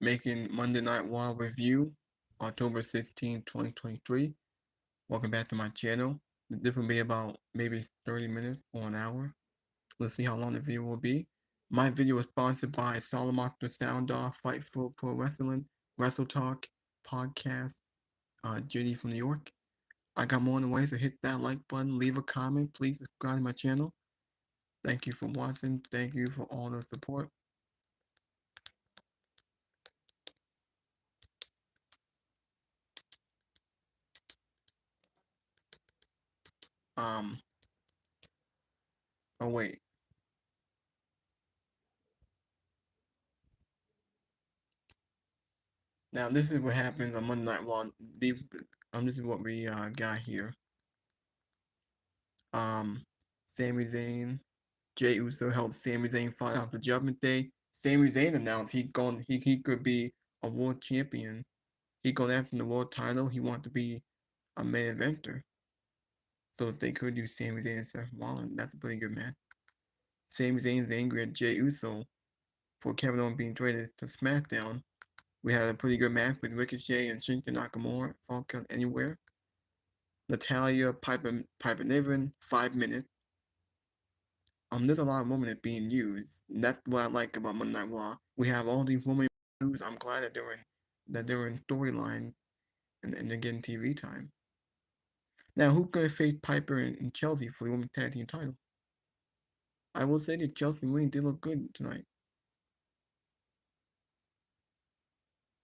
making Monday Night Raw review, October 16, 2023. Welcome back to my channel. This will be about maybe 30 minutes or an hour. Let's see how long the video will be. My video is sponsored by Solomon the Sound Off, Fight for Pro Wrestling, Wrestle Talk, Podcast, JD from New York. I got more on the way, so hit that like button, leave a comment, please subscribe to my channel. Thank you for watching. Thank you for all the support. Um, oh wait. Now this is what happens on Monday Night Raw. This is what we got here. Um, Sami Zayn, Jey Uso helped Sami Zayn fight out the Judgment Day. Sami Zayn announced he could be a world champion. He going after the world title. He wanted to be a main eventer. So they could do Sami Zayn and Seth Rollins. That's a pretty good match. Sami Zayn's angry at Jey Uso for Kevin Owens being traded to SmackDown. We had a pretty good match with Ricochet and Shinsuke Nakamura. Falcon Anywhere. Natalia, Piper Niven, 5 minutes. There's a lot of women that being used. That's what I like about Monday Night Raw. We have all these women used. I'm glad that they're in storyline and they're getting TV time. Now, who's gonna face Piper and Chelsea for the women's tag team title? I will say that Chelsea and Wayne did look good tonight.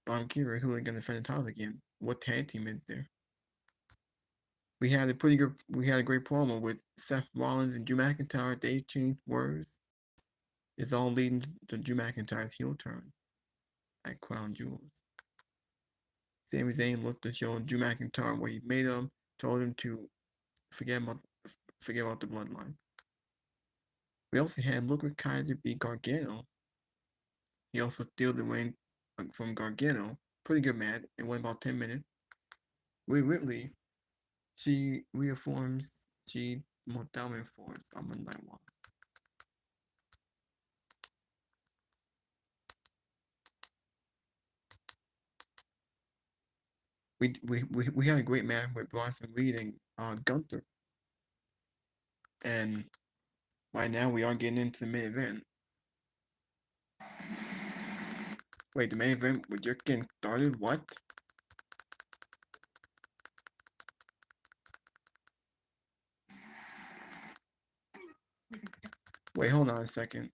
But I'm curious who they're gonna defend the title again. What tag team is there? We had a great promo with Seth Rollins and Drew McIntyre. They exchanged words. It's all leading to Drew McIntyre's heel turn at Crown Jewels. Sami Zayn looked to show Drew McIntyre what he made him, told him to forget about the bloodline. We also had Luke Kaiser beat Gargano. He also steals the win from Gargano. Pretty good match. It went about 10 minutes. Rhea Ripley, she reaffirms she more dominant force on Monday Night Raw. We had a great match with Bronson Reed and Gunther. And right now we are getting into the main event. Wait, the main event, we're just getting started? What? Wait, hold on a second.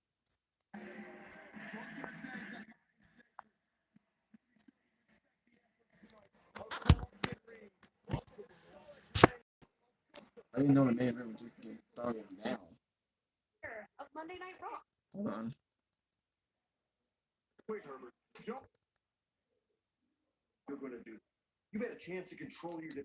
I didn't know the main event was just getting started now. Of Monday Night Raw. Hold on. Wait, Herbert. Jump. You're gonna do. You've had a chance to control your.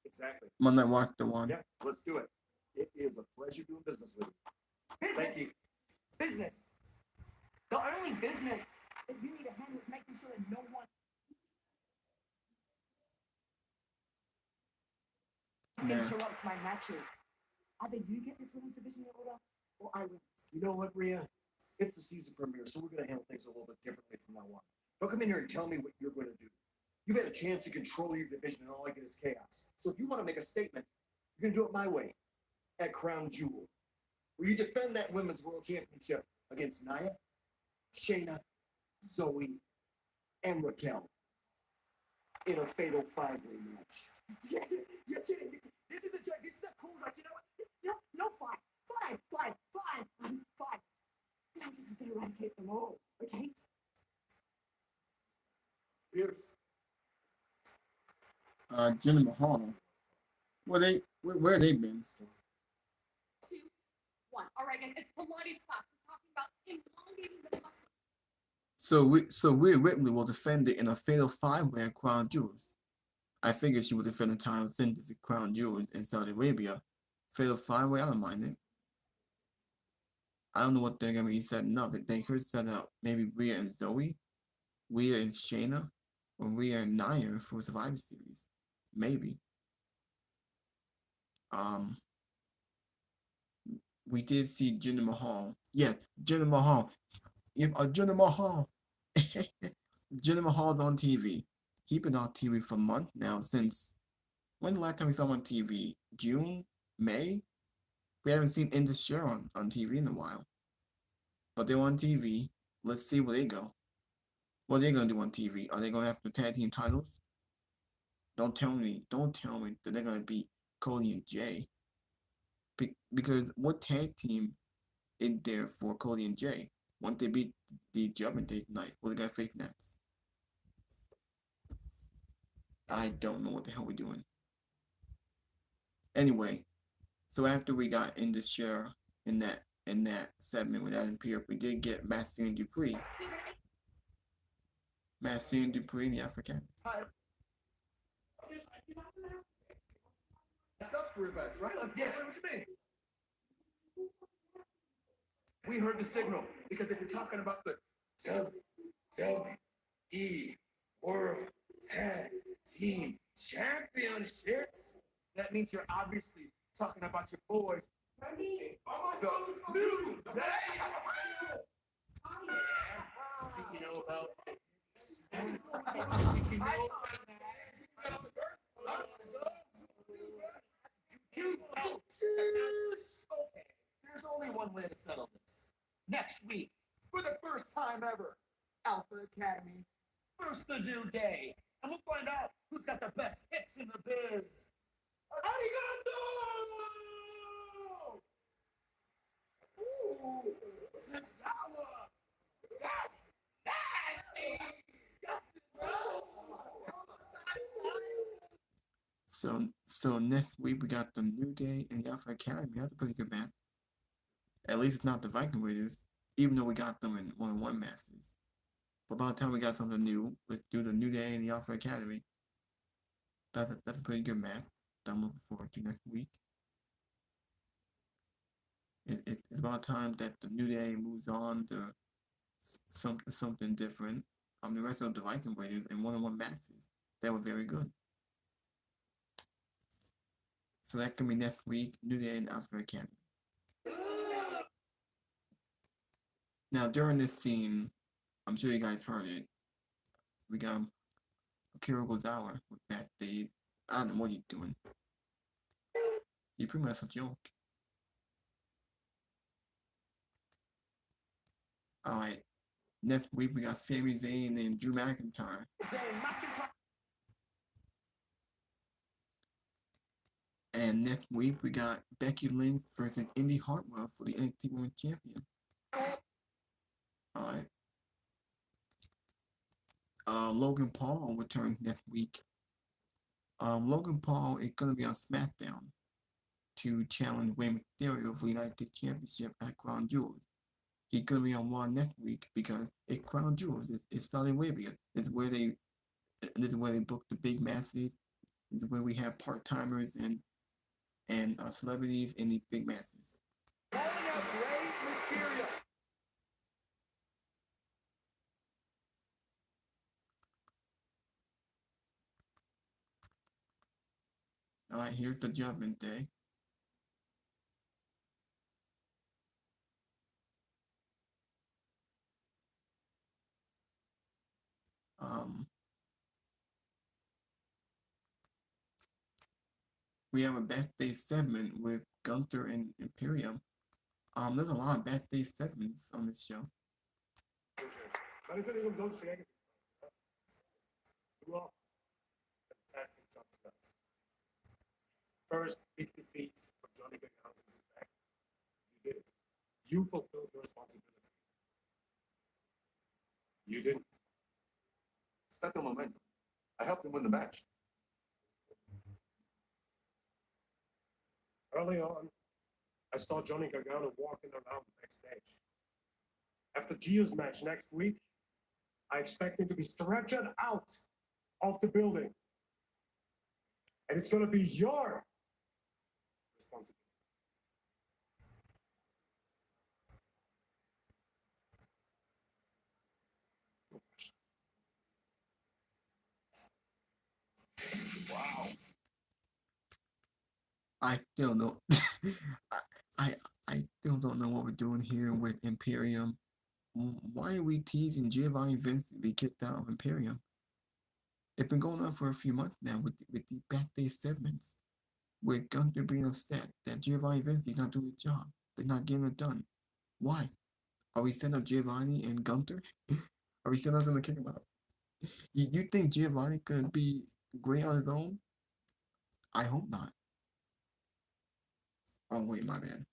Exactly. Monday Night Raw, the one. Yeah, let's do it. It is a pleasure doing business with you. Business. Thank you. Business. The only business that you need to handle is making sure that no one interrupts my matches. Either you get this women's division in order, or I win. You know what, Rhea? It's the season premiere, so we're gonna handle things a little bit differently from now on. Don't come in here and tell me what you're gonna do. You've had a chance to control your division, and all I get is chaos. So if you want to make a statement, you're gonna do it my way at Crown Jewel, where you defend that women's world championship against Nia, Shayna, Zoe, and Raquel in a fatal five-way match. You're kidding. This is a joke. This is not cool. Like, you know what? No, fine. I just have to eradicate them all, okay? Cheers. Jinder Mahal. Where have they been? 2, 1. All right, guys, it's Pilates class. We're talking about elongating the muscle. So Rhea Ripley will defend it in a fatal five-way at Crown Jewels. I figured she would defend the title since it's at Crown Jewels in Saudi Arabia. Fatal five-way, I don't mind it. I don't know what they're gonna be setting up. They could set up maybe Rhea and Zoe, Rhea and Shayna, or Rhea and Nia for Survivor Series. Maybe. we did see Jinder Mahal. Yeah, Jinder Mahal. If Jinder Mahal, Jinder Mahal's on TV. He's been on TV for months now. Since when the last time we saw him on TV? June, May. We haven't seen Indus Sher on TV in a while. But they're on TV. Let's see where they go. What are they gonna do on TV? Are they gonna have the tag team titles? Don't tell me that they're gonna beat Cody and Jay. Because what tag team is there for Cody and Jay? Once they beat the Judgment Day tonight, what they gotta face next? I don't know what the hell we're doing. Anyway, so after we got in the share in that segment with Adam Pearce, we did get Maxine Dupree. Maxine Dupree, the African. Discuss career bets, right? Like, yeah, what you mean? We heard the signal because if you're talking about the WWE World Tag Team Championships, that means you're obviously talking about your boys. The New Day. You know about. You know Okay, there's only one way to settle this. Next week, for the first time ever, Alpha Academy versus the New Day. And we'll find out who's got the best hits in the biz. Arigato! Ooh, Tazawa! That's nasty! So next week we got the New Day and the Alpha Academy. That's a pretty good match. At least it's not the Viking Raiders, even though we got them in one-on-one matches. But by the time we got something new, let's do the New Day and the Alpha Academy. That's a pretty good match that I'm looking forward to next week. It's about time that the New Day moves on to something different. The rest of the Viking Raiders in one-on-one matches. That was very good. So that can be next week, New Day and Alpha Academy. Now during this scene, I'm sure you guys heard it. We got Akira Gozawa with bad days. I don't know what he's doing. He pretty much a joke. Alright. Next week we got Sami Zayn and Drew McIntyre. And next week we got Becky Lynch versus Indy Hartwell for the NXT Women's Champion. Alright. Logan Paul returns next week. Logan Paul is gonna be on SmackDown to challenge Rey Mysterio for the United States Championship at Crown Jewels. He's gonna be on Raw next week because it's Crown Jewels. It's Saudi Arabia. This is where they book the big matches. This is where we have part timers and celebrities in these big matches. Alright, here's the Judgment Day. We have a backstage segment with Gunther and Imperium. There's a lot of backstage segments on this show. First big defeat for Johnny Gargano's back. You did it. You fulfilled your responsibility. You didn't. It's not the momentum. I helped him win the match. Early on, I saw Johnny Gargano walking around the backstage. After Gio's match next week, I expect him to be stretched out of the building. And it's going to be your responsibility. Wow. I still don't. I I still don't know what we're doing here with Imperium. Why are we teasing Giovanni Vinci to be kicked out of Imperium? It's been going on for a few months now with the backstage segments, with Gunther being upset that Giovanni Vinci not doing the job. They're not getting it done. Why? Are we setting up Giovanni and Gunther? Are we setting up them to kick him out? You think Giovanni could be great on his own? I hope not. Oh wait, my bad.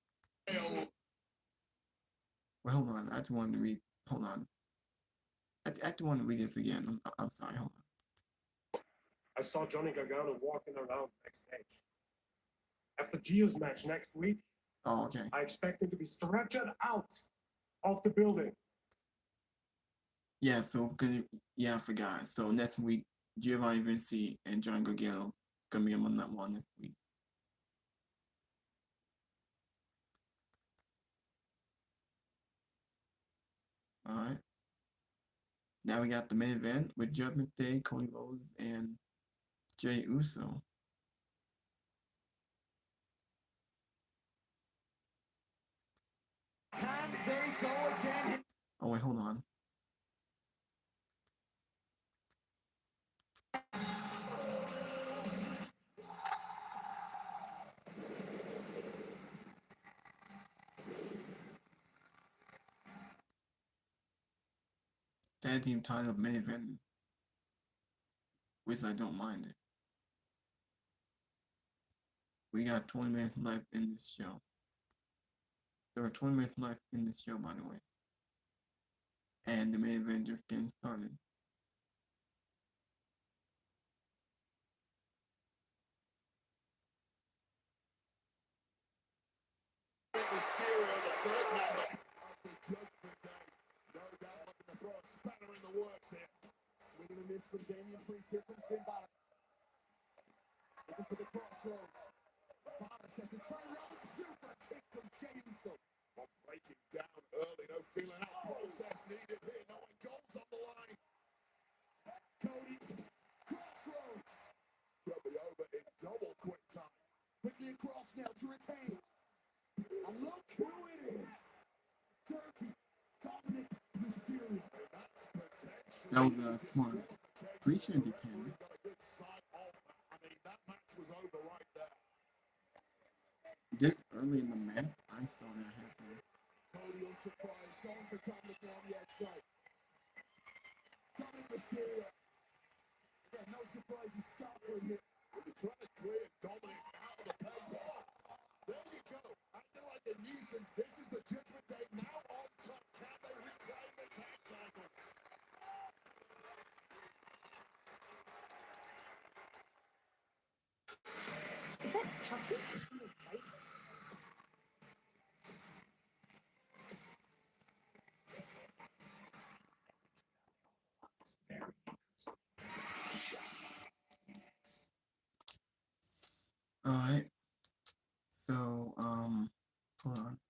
Well, hold on. I just wanted to read. Hold on. I just want to read this again. I'm sorry. Hold on. I saw Johnny Gargano walking around backstage. After Gio's match next week, Oh, okay. I expect him to be stretched out of the building. Yeah. So yeah, I forgot. So next week, Giovanni Vinci and John Gargano gonna be on that one next week. All right. Now we got the main event with Judgment Day, Cody Rhodes, and Jey Uso. Can they go again? Oh wait, hold on. Tag team title main event, which I don't mind it. We got 20 minutes left in this show. There are 20 minutes left in this show, by the way. And the main event just getting started. Mysterio, the third member of the Judgment Day. No doubt looking to throw a spanner in the works here. Swing and a miss from Damian Priest. Here comes Finn Balor. Looking for the crossroads. Balor sets a turn around super kick from Jey Uso. Breaking down early, no feeling out process needed here. No one goes on the line. Cody, crossroads. Will be over in double quick time. Quickly across now to retain. And look who it is. Dirty Dominic Mysterio. That's potential. That was smart. Pretty sure it'd be 10. Got a good side off. I mean, that match was over right there. This early in the match, I saw that happen. Cody on surprise, going for Dominic now on the outside. Dominic Mysterio. Yeah, no surprise he's scoffing here. We're trying to clear Dominic out of the paper. There you go. Acting like a nuisance. This is the Judgment Day now on top. Can they reclaim the tag titles? Is that Chucky? Alright. So, hold on.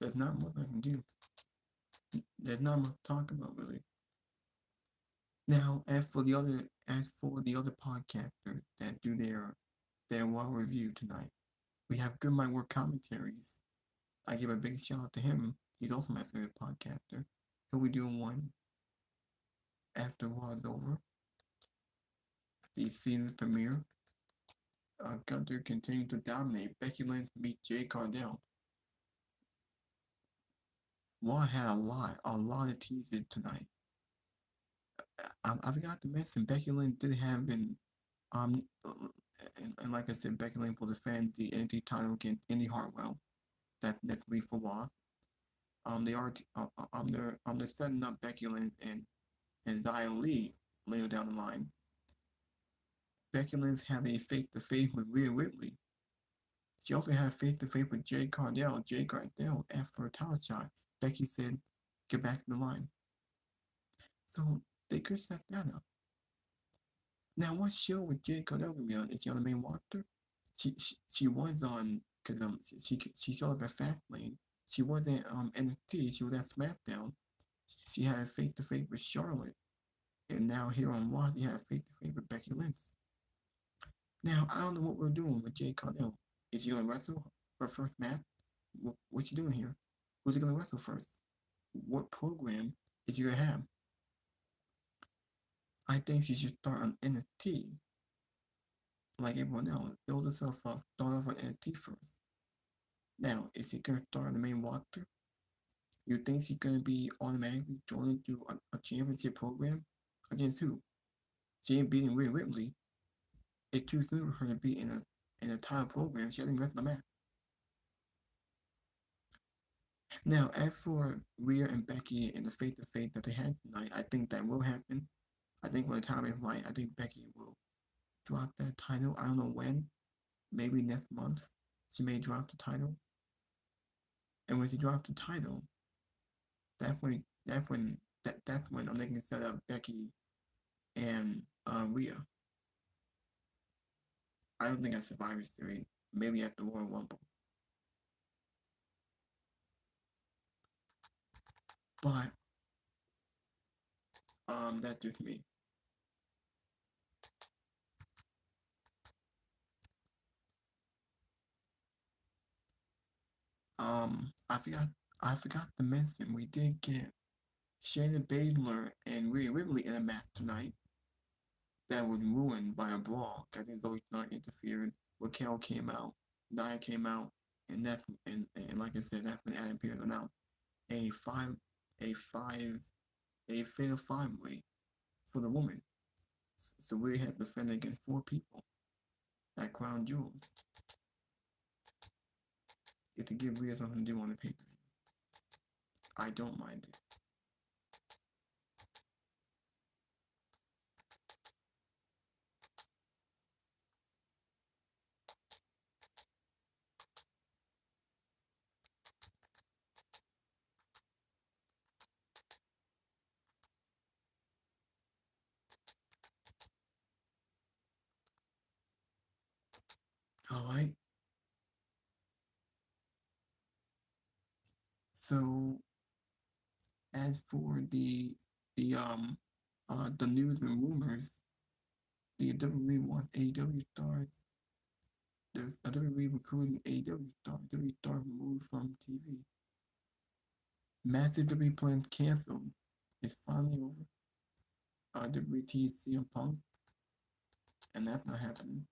There's not much I can do. There's not much to talk about, really. Now, as for the other podcasters that do their Raw review tonight, we have Good My Work commentaries. I give a big shout out to him. He's also my favorite podcaster. He'll be doing one after Raw is over. The season premiere. Gunther continued to dominate. Becky Lynch beat Jay Cardell. Raw had a lot of teasers tonight. I forgot to mention Becky Lynch did have been and like I said, Becky Lynch will defend the NXT title against Indy Hartwell. That's week for Raw. They're setting up Becky Lynch and Xia Li later down the line. Becky Lynch had a face-to-face with Rhea Ripley. She also had a face-to-face with Jay Cardell. Jay Cardell, after a title shot, Becky said, "Get back in the line." So they could set that up. Now, what show would Jade Cargill be on? Is she on the main roster? She was on, because she showed up at Fastlane. She was at NXT. She was at SmackDown. She had a face-to-face with Charlotte. And now here on Raw, she had a face-to-face with Becky Lynch. Now, I don't know what we're doing with Jade Cargill. Is she going to wrestle her first match? What's she doing here? Who's she going to wrestle first? What program is she going to have? I think she should start on NXT like everyone else. Build herself up, start off on NXT first. Now, is she going to start on the main roster? You think she's going to be automatically thrown into a championship program? Against who? She ain't beating Rhea Ripley. It's too soon for her to be in a title program. She hasn't wrestled a match. Now, as for Rhea and Becky and the face-to-face that they had tonight, I think that will happen. I think when the time is right, I think Becky will drop that title. I don't know when. Maybe next month. She may drop the title. And when she drops the title, that's when they can set up Becky and Rhea. I don't think at Survivor Series. Maybe at the Royal Rumble. But that's just me. I forgot to mention we did get Shayna Baszler and Rhea Ripley in a match tonight that was ruined by a brawl that is always not interfered. Raquel came out, Nia came out, and like I said, that's when Adam Pearce announced a fatal five-way for the woman. So we had to defend against 4 people at Crown Jewels. It's to give Rhea something to do on the paper. I don't mind it. Alright. So as for the news and rumors, the WWE wants AEW stars. There's a WWE recruiting AEW star. WWE star removed from TV. Massive WWE plans canceled. It's finally over. WWE teased CM Punk, and that's not happening.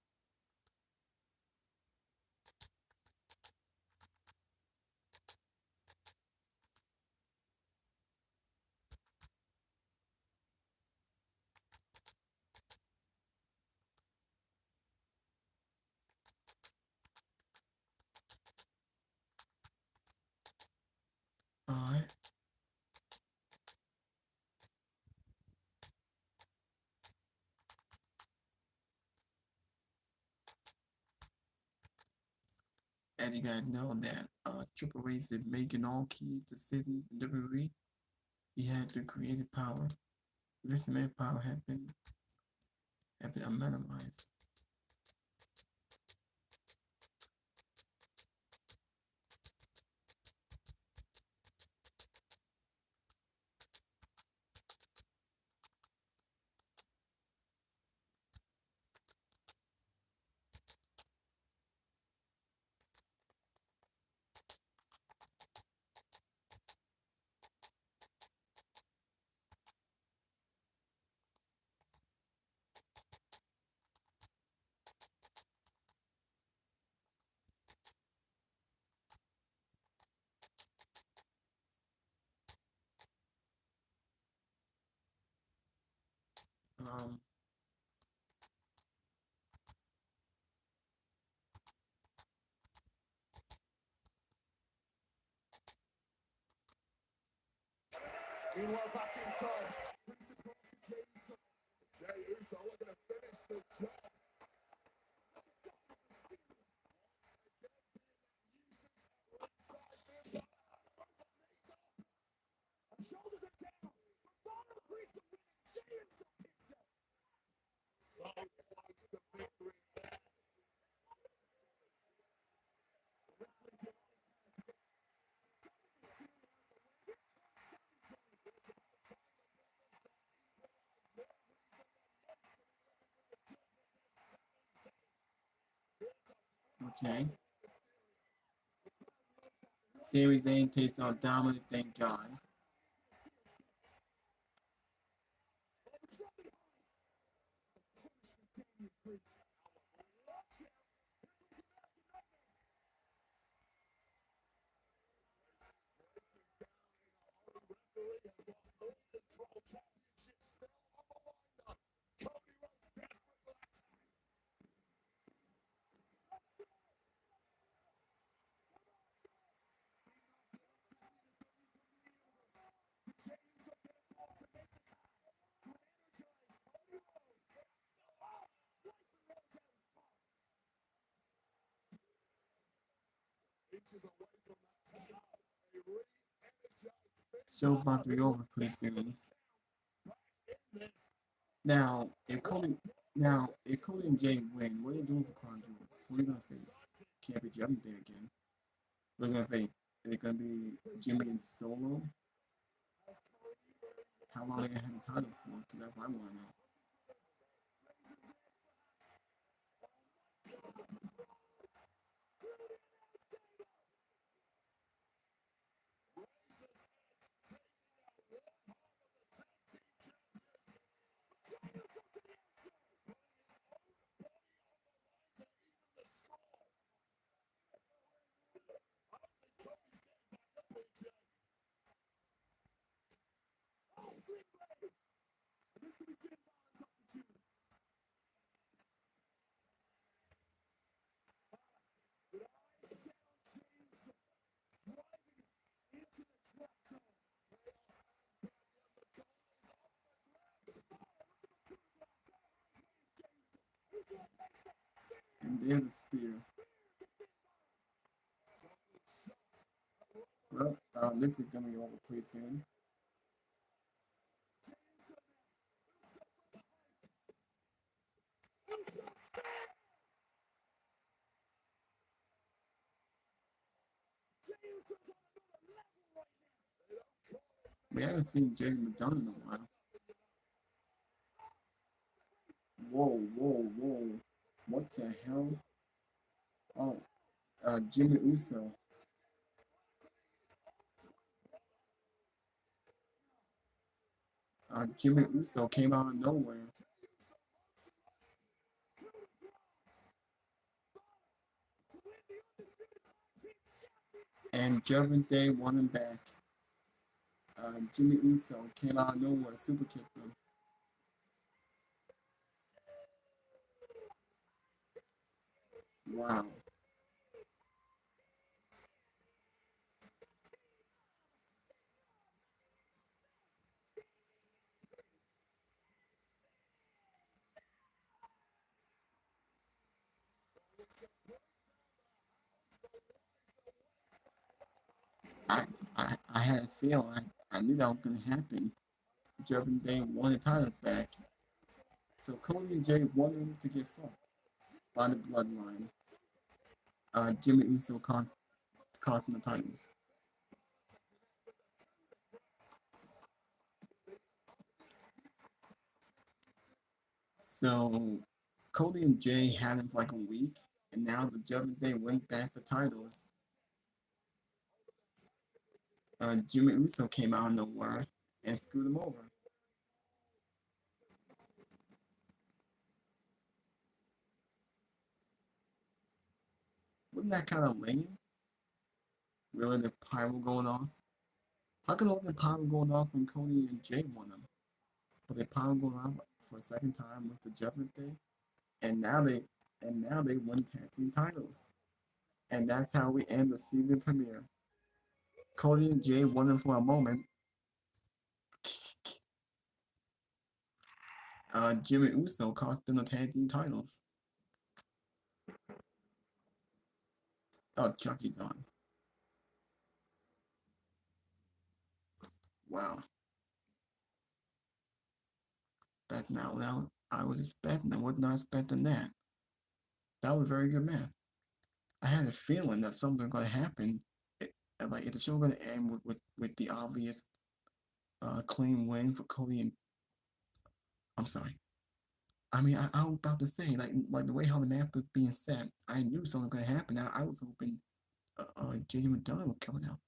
Alright. And you guys know that Triple H is making all key decisions in WWE. He had the creative power. The man power have been minimized. Um, Meanwhile, back inside, Priest across to Jey Uso. Jey Uso looking to finish the job. Shoulders are down. Priest to win. Jey Uso picks up. Okay. Sami Zayn takes on Dominic, thank God. Show about to be over pretty soon. Now, if Cody and Jay win, what are you doing for Crown Jewels? Who are you gonna face? Can't be Judgment Day again. What are you gonna face? Is it gonna be Jimmy and Solo? How long are they gonna have the title for? Because that's what I wanna know. And there's a spear. Well, this is gonna be over pretty soon. We haven't seen Jay McDonough in a while. Whoa, whoa, whoa. What the hell? Oh, Jimmy Uso. Jimmy Uso came out of nowhere. And Judgment Day won him back. Jimmy Uso came out of nowhere, super kicked him. Wow. I, I had a feeling. I knew that was gonna happen. Judgment Day won the titles back. So Cody and Jay wanted them to get fought by the bloodline. Jimmy Uso caught the titles. So Cody and Jay had him for like a week, and now the Judgment Day went back the titles. Jimmy Uso came out of nowhere and screwed him over. Wasn't that kind of lame? Really, the pyro going off? How come all the pyro going off when Cody and Jay won them? But the pyro going off for a second time with the Judgment Day, and now they won tag team titles. And that's how we end the season premiere. Cody and Jay won them for a moment. Jimmy Uso cost them the tag team titles. Oh, Chucky's on. Wow. That's now I was expecting. I was not expecting that. That was very good math. I had a feeling that something was going to happen. Like if the show was going to end with the obvious clean win for Cody and I'm sorry. I mean, I was about to say like the way how the map was being set, I knew something was going to happen. I was hoping JD McDonough was coming out.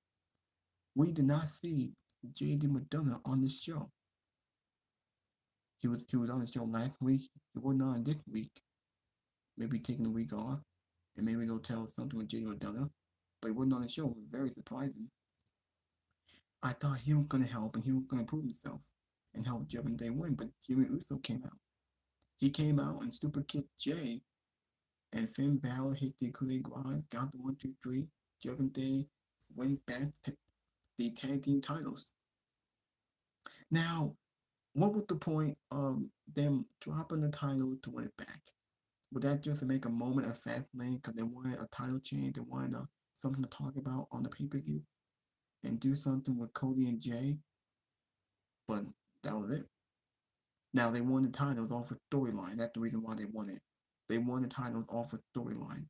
We did not see JD McDonough on the show. He was on the show last week. He wasn't on this week. Maybe taking a week off, and maybe they'll tell something with JD McDonough. But he wasn't on the show. It was very surprising. I thought he was gonna help and he was gonna prove himself and help Judgment Day win, but Jimmy Uso came out. He came out and super kicked Jay, and Finn Balor hit the coup de grace, got the 1, 2, 3. Judgment Day went back to the tag team titles. Now, what was the point of them dropping the title to win it back? Would that just make a moment of fast lane because they wanted a title change, they wanted something to talk about on the pay-per-view, and do something with Cody and Jay? But that was it. Now they won the titles off of storyline. That's the reason why they won it. They won the titles off of storyline.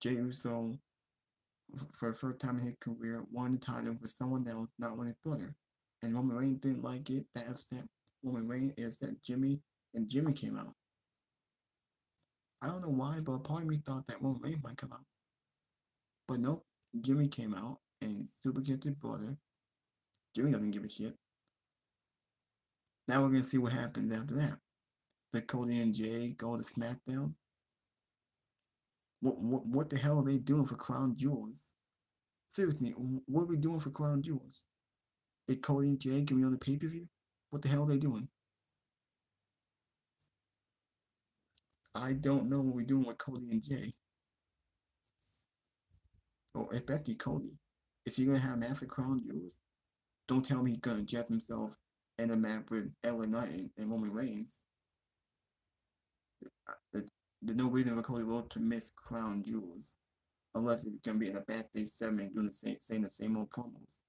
Jey Uso, for the first time in his career, won the title with someone else, not with his brother. And Roman Reigns didn't like it. That upset Roman Reigns. It upset Jimmy, and Jimmy came out. I don't know why, but part of me thought that Roman Reigns might come out. But nope, Jimmy came out and super kicked his brother. Jimmy doesn't give a shit. Now we're gonna see what happens after that. The Cody and Jay go to SmackDown. What the hell are they doing for Crown Jewels? Seriously, what are we doing for Crown Jewels? Is Cody and Jay gonna be on the pay-per-view? What the hell are they doing? I don't know what we're doing with Cody and Jay. Or especially Cody. Is he gonna have massive Crown Jewels? Don't tell me he's gonna jet himself in a match with LA Knight and Roman Reigns. There's no reason for Cody Rhodes to miss Crown Jewels. Unless it's gonna be in a backstage segment doing saying the same old promos.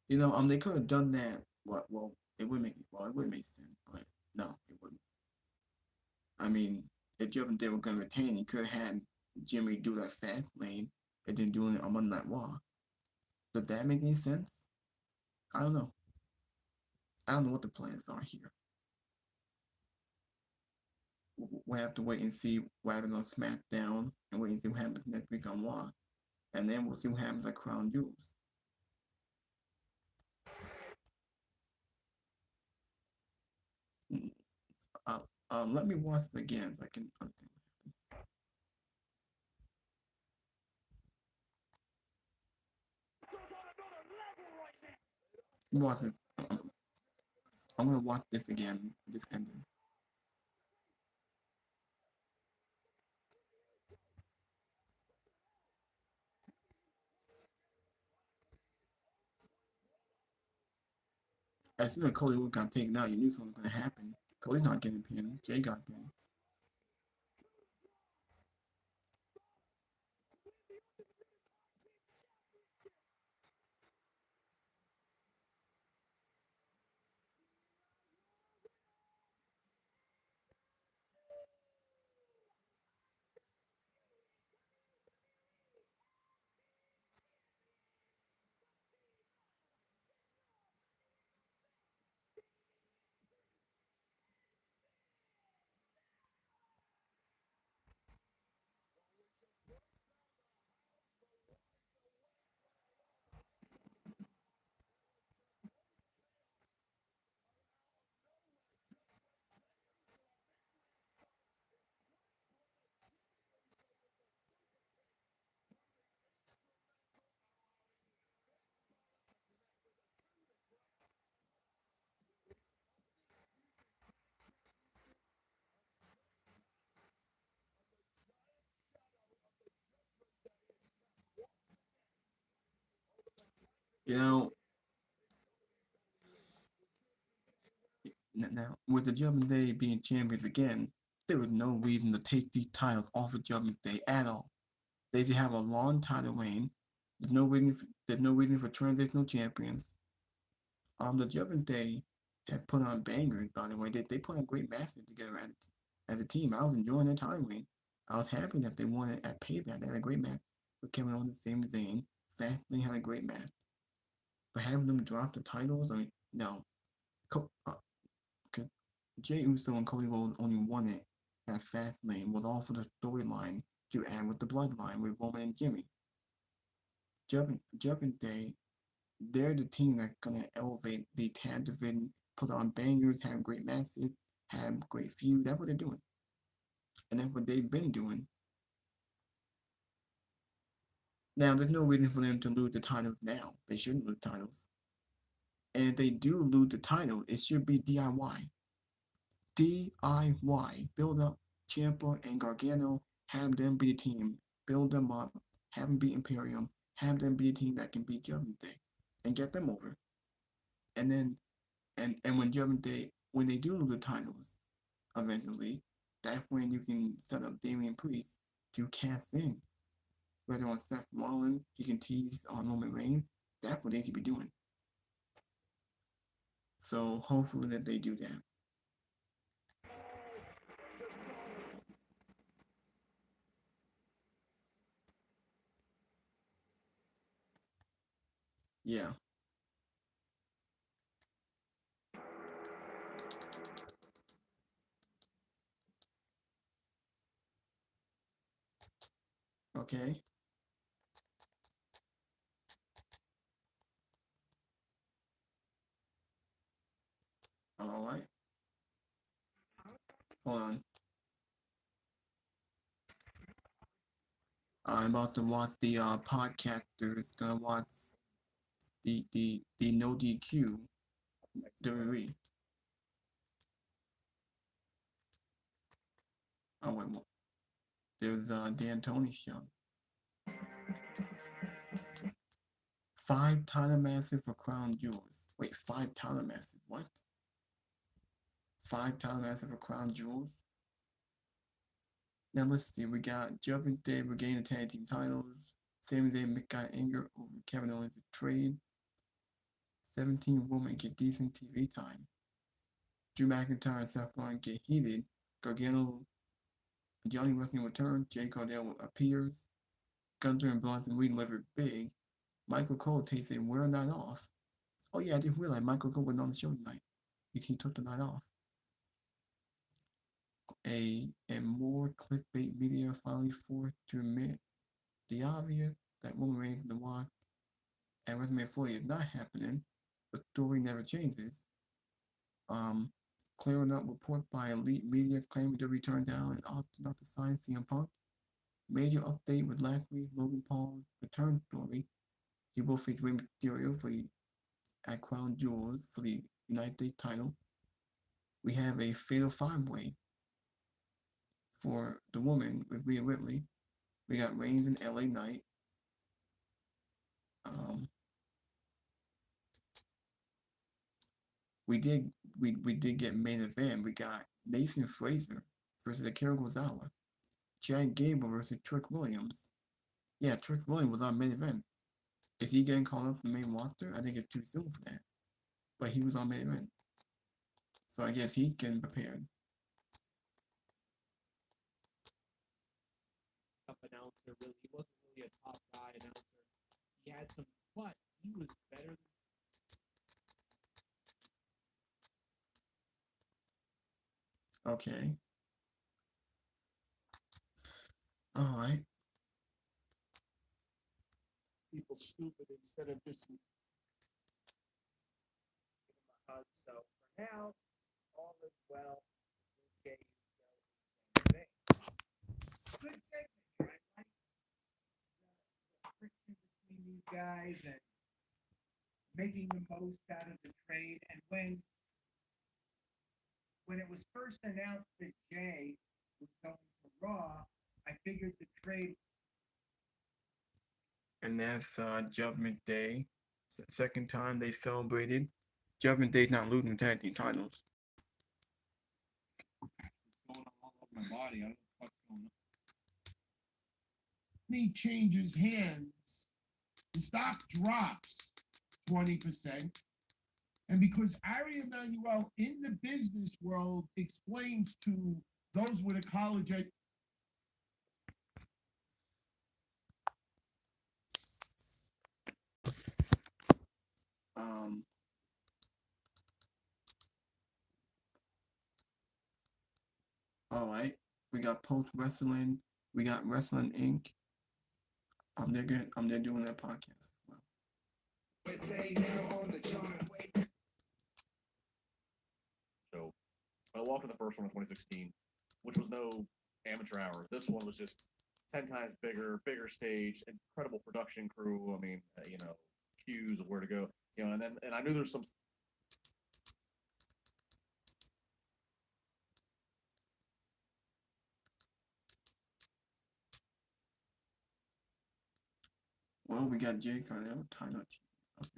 They could have done that. Well, it would make sense, but no, it wouldn't. I mean, if Judgment Day were gonna retain, he could have had Jimmy do that fast lane and then doing it on Monday Night Raw. Does that make any sense? I don't know. I don't know what the plans are here. We'll have to wait and see what happens on SmackDown and wait and see what happens next week on Raw. And then we'll see what happens at Crown Jewels. Let me watch it again so I can understand what happened. Watch it. I'm gonna watch this again. This ending. As soon as Cody Rhodes got taken out, you knew something was gonna happen. Cody's not getting pinned. Jay got pinned. You know, now with the Judgment Day being champions again, there was no reason to take these titles off of Judgment Day at all. They have a long title reign. There's no reason for transitional champions. The Judgment Day had put on bangers, by the way. They put on great matches together as a team. I was enjoying their time win. I was happy that they won it at Payback. They had a great match with Kevin Owens and Sami Zayn. Fastlane had a great match. But having them drop the titles, I mean, no. Jey Uso and Cody Rhodes only won it at Fastlane was all for the storyline to add with the bloodline with Roman and Jimmy. Judgment Day, they're the team that's gonna elevate the tag division, put on bangers, have great matches, have great feuds. That's what they're doing. And that's what they've been doing. Now, there's no reason for them to lose the titles now. They shouldn't lose titles. And if they do lose the title, it should be DIY. DIY. Build up Ciampa and Gargano, have them be a team, build them up, have them beat Imperium, have them be a team that can beat Judgment Day, and get them over. And then, and when Judgment Day, when they do lose the titles, eventually, that's when you can set up Damian Priest to cast in. Whether on Seth Rollins, he can tease on Roman Reigns. That's what they could be doing. So hopefully that they do that. Yeah. Okay. All right. Hold on. I'm about to watch the podcasters gonna watch the no DQ WWE. Oh wait, what? There's Dan Tony show. 5 title matches for Crown Jewels. Wait, 5 title matches? What? 5 title matches for Crown Jewels? Now let's see. We got Judgment Day regaining the tag team titles. Sami Zayn got anger over Kevin Owens' trade. 17 women get decent TV time. Drew McIntyre and Seth Rollins get heated. Gargano, Johnny Wrestling return. Jay Cardell appears. Gunther and Bronson Reed delivered big. Michael Cole takes a wear night off. Oh yeah, I didn't realize Michael Cole was on the show tonight. He took the night off. And more clickbait media finally forced to admit the obvious that Roman Reigns and The Rock at WrestleMania 40 is not happening. The story never changes. Clearing up report by elite media claiming to be turned down and opted not to sign CM Punk. Major update with last week's Logan Paul's return story. He will face Rey Mysterio at Crown Jewels for the United States title. We have a fatal 5-way for the woman with Rhea Ripley. We got Reigns and LA Knight. We did get main event. We got Nathan Fraser versus Akira Tozawa. Chad Gable versus Trick Williams. Yeah, Trick Williams was on main event. Is he getting called up to the main roster? I think it's too soon for that. But he was on main event. So I guess he can prepare. Top announcer, really. He wasn't really a top guy announcer. He had some, but he was better than. Okay. All right. People stupid instead of just give them a hug. So for now, all is well. Okay, so same thing. Good segment, right? Like the friction between these guys and making the most out of the trade. And when it was first announced that Jay was going to Raw, I figured the trade. And that's Judgment Day. Second time they celebrated. Judgment Day's not losing the tag team titles. It's going all over my body. I don't know what's going on. He changes hands. The stock drops 20%. And because Ari Emanuel in the business world explains to those with a college education. Um, all right, we got Post Wrestling, we got Wrestling Inc. They're doing their podcast. Well, So I walked in the first one in 2016, which was no amateur hour. This one was just 10 times bigger, bigger stage, incredible production crew. I mean, cues of where to go. And I knew there's some. well, we got Jay Carnell, Tyler T. Okay.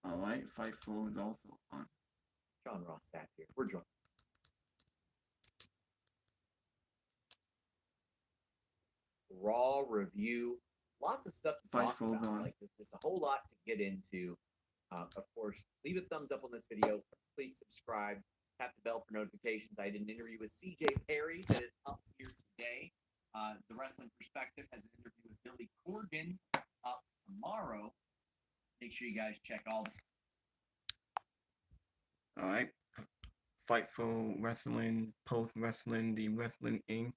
All right, Fightful is also on. John Ross sat here. We're drunk. Raw review. Lots of stuff to talk Fightful's about. on. Like there's a whole lot to get into. Of course, leave a thumbs up on this video. Please subscribe. Tap the bell for notifications. I did an interview with CJ Perry that is up here today. The Wrestling Perspective has an interview with Billy Corgan up tomorrow. Make sure you guys check all the. All right, Fightful Wrestling, Post Wrestling, the Wrestling Inc.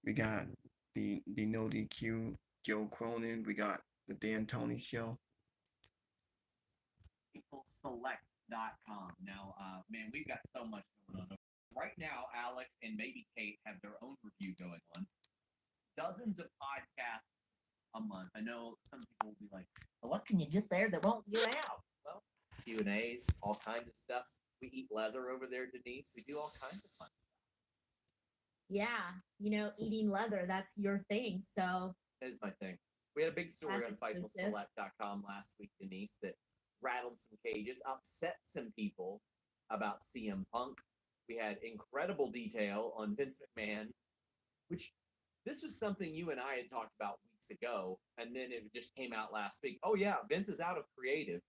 We got the No DQ, Joe Cronin. We got the Dan Tony Show. PeopleSelect.com. Now, man, we've got so much going on. Right now, Alex and maybe Kate have their own review going on. Dozens of podcasts a month. I know some people will be like, well, what can you get there that won't get out? Well, Q&As, all kinds of stuff. We eat leather over there, Denise. We do all kinds of fun stuff. Yeah, eating leather, that's your thing. So That is my thing. We had a big story on That's exclusive. FightfulSelect.com last week, Denise, that rattled some cages, upset some people about CM Punk. We had incredible detail on Vince McMahon, which this was something you and I had talked about weeks ago, and then it just came out last week. Oh yeah, Vince is out of creative.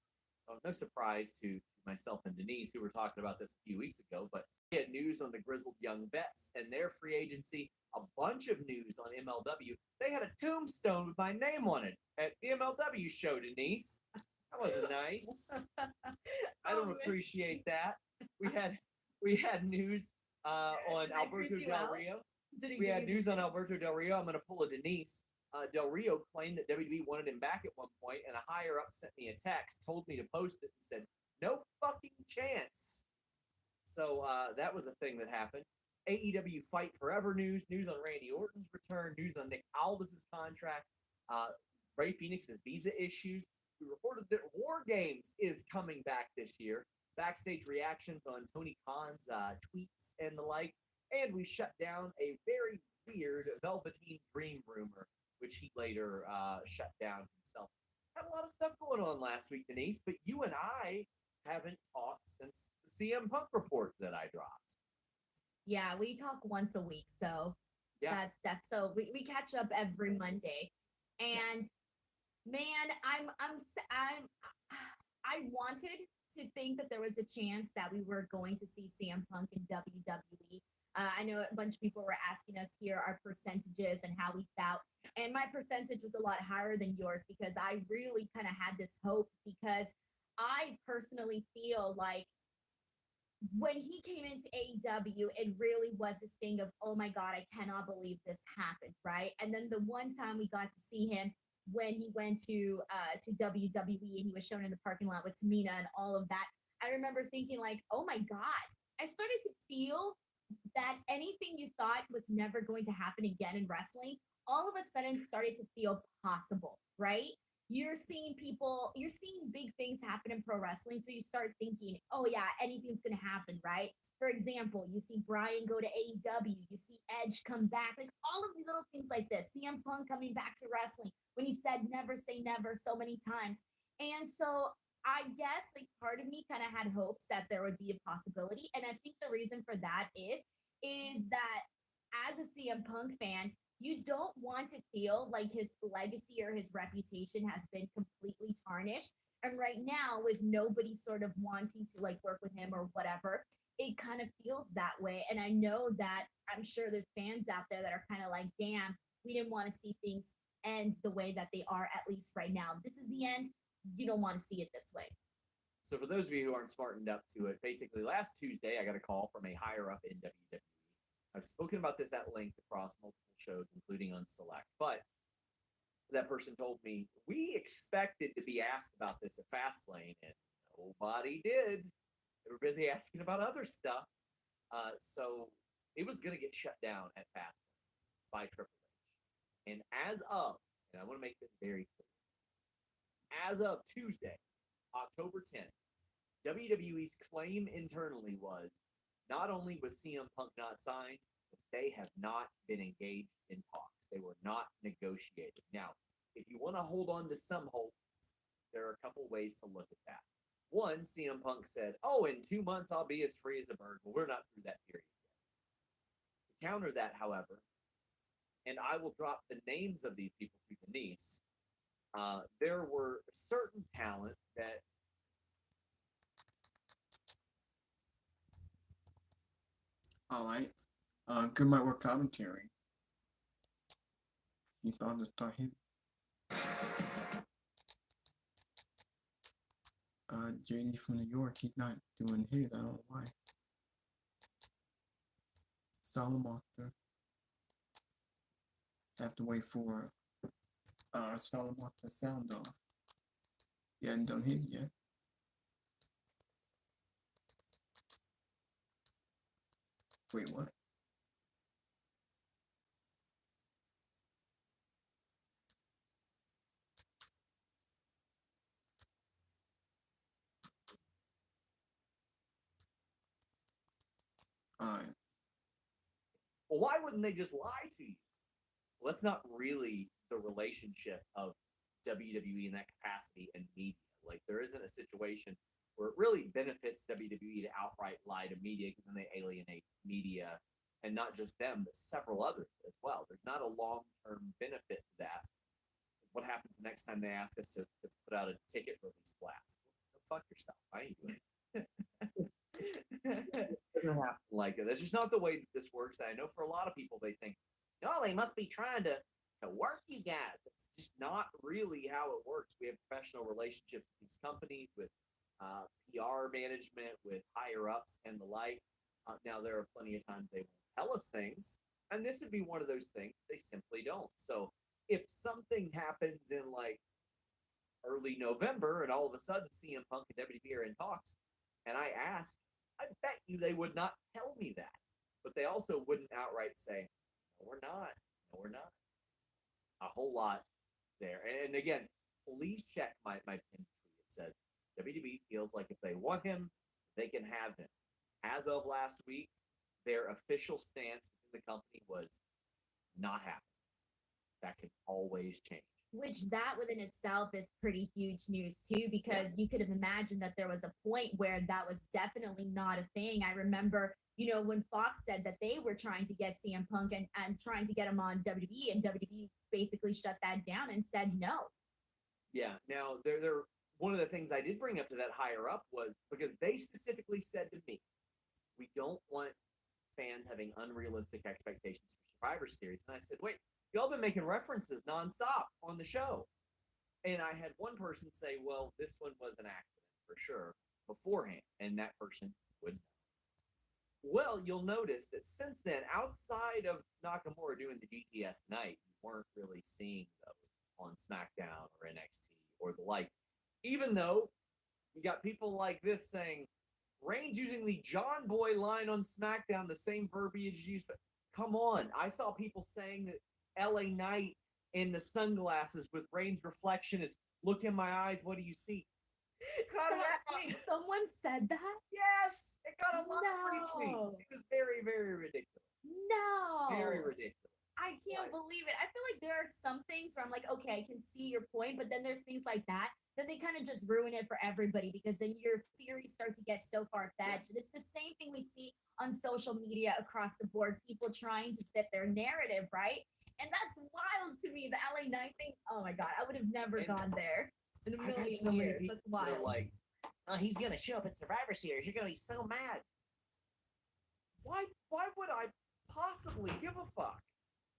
Oh, no surprise to myself and Denise, who were talking about this a few weeks ago, but we had news on the Grizzled Young Vets and their free agency, a bunch of news on MLW. They had a tombstone with my name on it at the MLW show, Denise. That wasn't nice. I don't appreciate that. We had news on Did I Alberto creep you Del out? Rio. Did it We give had you news the- on Alberto Del Rio. I'm going to pull a Denise. Del Rio claimed that WWE wanted him back at one point, and a higher up sent me a text, told me to post it, and said, no fucking chance. So that was a thing that happened. AEW Fight Forever news on Randy Orton's return, news on Nick Aldis's contract, Ray Phoenix's visa issues. We reported that War Games is coming back this year. Backstage reactions on Tony Khan's tweets and the like. And we shut down a very weird Velveteen Dream rumor, which he later shut down himself. Had a lot of stuff going on last week, Denise, but you and I haven't talked since the CM Punk report that I dropped. Yeah, we talk once a week, so Yeah. that's that. So we catch up every Monday, and man, I wanted to think that there was a chance that we were going to see CM Punk in WWE. I know a bunch of people were asking us here our percentages and how we felt, and my percentage was a lot higher than yours because I really kind of had this hope because I personally feel like when he came into AEW, it really was this thing of, oh my God, I cannot believe this happened, right? And then the one time we got to see him when he went to WWE and he was shown in the parking lot with Tamina and all of that, I remember thinking like, oh my God, I started to feel that anything you thought was never going to happen again in wrestling, all of a sudden started to feel possible, right? You're seeing big things happen in pro wrestling. So you start thinking, oh yeah, anything's going to happen, right? For example, you see Brian go to AEW, you see Edge come back, like all of these little things like this. CM Punk coming back to wrestling when he said never say never so many times. And so I guess like part of me kind of had hopes that there would be a possibility, and I think the reason for that is that as a CM Punk fan, you don't want to feel like his legacy or his reputation has been completely tarnished. And right now, with nobody sort of wanting to like work with him or whatever, it kind of feels that way. And I know that I'm sure there's fans out there that are kind of like, damn, we didn't want to see things end the way that they are, at least right now. This is the end. You don't want to see it this way. So for those of you who aren't smartened up to it, basically last Tuesday I got a call from a higher up in WWE. I've spoken about this at length across multiple shows, including on Select, but that person told me we expected to be asked about this at Fastlane, and nobody did. They were busy asking about other stuff. So it was going to get shut down at Fastlane by Triple H. And as of, and I want to make this very clear, as of Tuesday, October 10th, WWE's claim internally was not only was CM Punk not signed, but they have not been engaged in talks. They were not negotiated. Now, if you want to hold on to some hope, there are a couple ways to look at that. One, CM Punk said, oh, in 2 months, I'll be as free as a bird. Well, we're not through that period yet. To counter that, however, and I will drop the names of these people to Denise, there were certain talent that All right. Good mic work commentary. He thought to start his. JD from New York, he's not doing his. I don't know why. Salamonster. Have to wait for Salamonster sound off. He hadn't done his yet. Wait, what? Alright. well, why wouldn't they just lie to you? Well, that's not really the relationship of WWE in that capacity and media. Like, there isn't a situation where it really benefits WWE to outright lie to media because then they alienate media, and not just them, but several others as well. There's not a long-term benefit to that. What happens the next time they ask us to put out a ticket release blast? Go fuck yourself. I ain't doing it. It doesn't happen like that. That's just not the way that this works. And I know for a lot of people, they think, oh, they must be trying to work you guys. It's just not really how it works. We have professional relationships with these companies, with PR management, with higher ups and the like. Now, there are plenty of times they won't tell us things, and this would be one of those things they simply don't. So if something happens in like early November and all of a sudden CM Punk and WWE are in talks, and I asked, I bet you they would not tell me that. But they also wouldn't outright say, no, we're not. No, we're not. A whole lot there. And again, please check my pin tweet. It says WWE feels like if they want him, they can have him. As of last week, their official stance in the company was not happening. That can always change. Which that within itself is pretty huge news too, because you could have imagined that there was a point where that was definitely not a thing. I remember, when Fox said that they were trying to get CM Punk and trying to get him on WWE, and WWE basically shut that down and said no. Yeah. Now, there one of the things I did bring up to that higher up was because they specifically said to me, we don't want fans having unrealistic expectations for Survivor Series. And I said, wait, y'all been making references nonstop on the show. And I had one person say, well, this one was an accident for sure beforehand. And that person would know. Well, you'll notice that since then, outside of Nakamura doing the GTS night, you weren't really seeing those on SmackDown or NXT or the like. Even though you got people like this saying, Reigns using the John Boy line on SmackDown, the same verbiage used. Come on. I saw people saying that LA Knight in the sunglasses with Reigns' reflection is, look in my eyes, what do you see? It got a lot of Someone said that? Yes! It got a lot of retweets. It was very, very ridiculous. No. Very ridiculous. I I can't believe it. I feel like there are some things where I'm like, okay, I can see your point, but then there's things like that they kind of just ruin it for everybody because then your theories start to get so far fetched. And it's the same thing we see on social media across the board, people trying to fit their narrative, right? And that's wild to me. The LA Knight thing. Oh my god, I would have never gone there in a I've had million so many years. people That's that are wild. like, oh, he's gonna show up at Survivor Series. You're gonna be so mad. Why would I possibly give a fuck?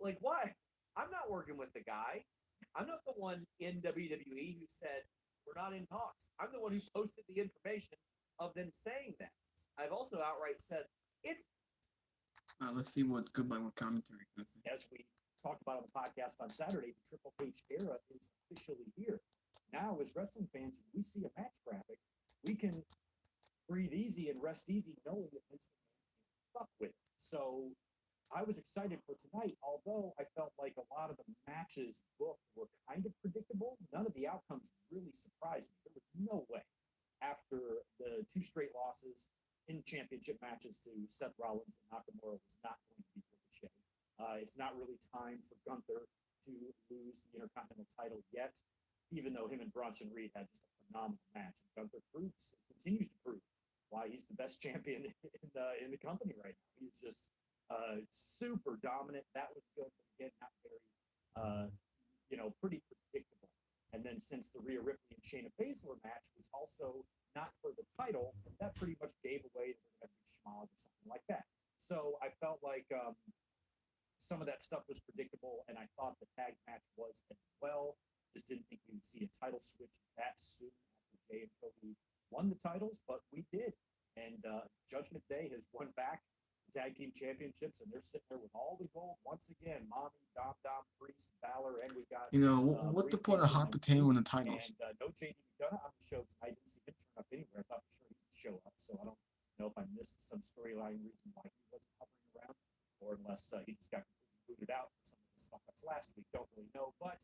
Like, why? I'm not working with the guy. I'm not the one in WWE who said we're not in talks. I'm the one who posted the information of them saying that. I've also outright said it's. Let's see what Goodbye with commentary can say. As we talked about on the podcast on Saturday, the Triple H era is officially here. Now, as wrestling fans, when we see a match graphic, we can breathe easy and rest easy knowing that Vince McMahon can't fuck with it. So I was excited for tonight, although I felt like a lot of the matches booked were kind of predictable. None of the outcomes really surprised me. There was no way after the 2 straight losses in championship matches to Seth Rollins and Nakamura was not going to be Ricochet. It's not really time for Gunther to lose the Intercontinental title yet, even though him and Bronson Reed had just a phenomenal match. And Gunther continues to prove why he's the best champion in the company right now. He's just super dominant. That was good, but again, not very, pretty predictable. And then since the Rhea Ripley and Shayna Baszler match was also not for the title, that pretty much gave away that they're going to be schmoz or something like that. So I felt like some of that stuff was predictable, and I thought the tag match was as well. Just didn't think we would see a title switch that soon after Jay and Cody won the titles, but we did. And Judgment Day has won back the tag team championships, and they're sitting there with all the gold once again. Mommy, Dom, Priest, Balor, and we got What the point of Hot Potato in the titles? And no JD McDonough on the show tonight. I didn't see him turn up anywhere. I thought for sure he'd show up, so I don't know if I missed some storyline reason why he wasn't hovering around, or unless he just got completely booted out for some of his fuck ups last week. Don't really know, but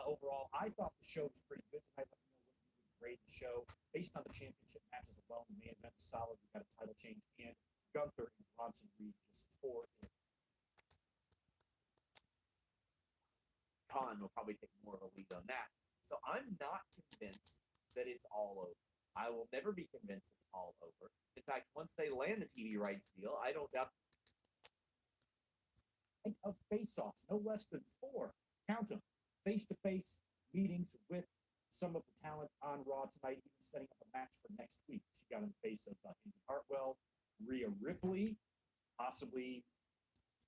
overall, I thought the show was pretty good tonight. Let me know what you would grade the show based on the championship matches alone. The main event was solid. We got a title change, and Gunther and Bronson Reed just tore it. Khan will probably take more of a lead on that. So I'm not convinced that it's all over. I will never be convinced it's all over. In fact, once they land the TV rights deal, I don't doubt of face-offs, no less than 4, count them, face-to-face meetings with some of the talent on Raw tonight, even setting up a match for next week. She got in the face of Indy Hartwell, Rhea Ripley, possibly,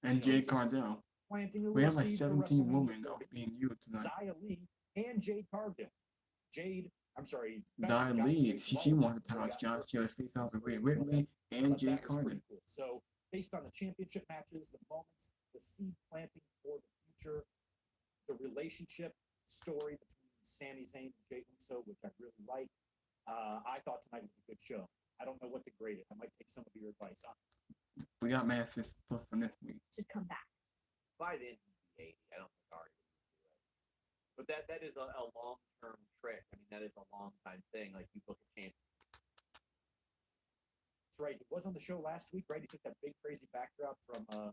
And Jade Cardell. We have like 17 women being used tonight. Xia Li and Jade Cargill. Xia Li, she won the titles. She had a face off with Rhea Ripley and Jade Cargill. Cool. So, based on the championship matches, the moments, the seed planting for the future, the relationship story between Sami Zayn and Jey Uso, which I really like. I thought tonight was a good show. I don't know what to grade it. I might take some of your advice on it. We got Masters plus for next week. Should come back. By the end of the 80, I don't think Ari would do it. But that is a long-term trick. I mean, that is a long-time thing. Like, you book a champion. That's right. He was on the show last week, right? He took that big, crazy backdrop from, I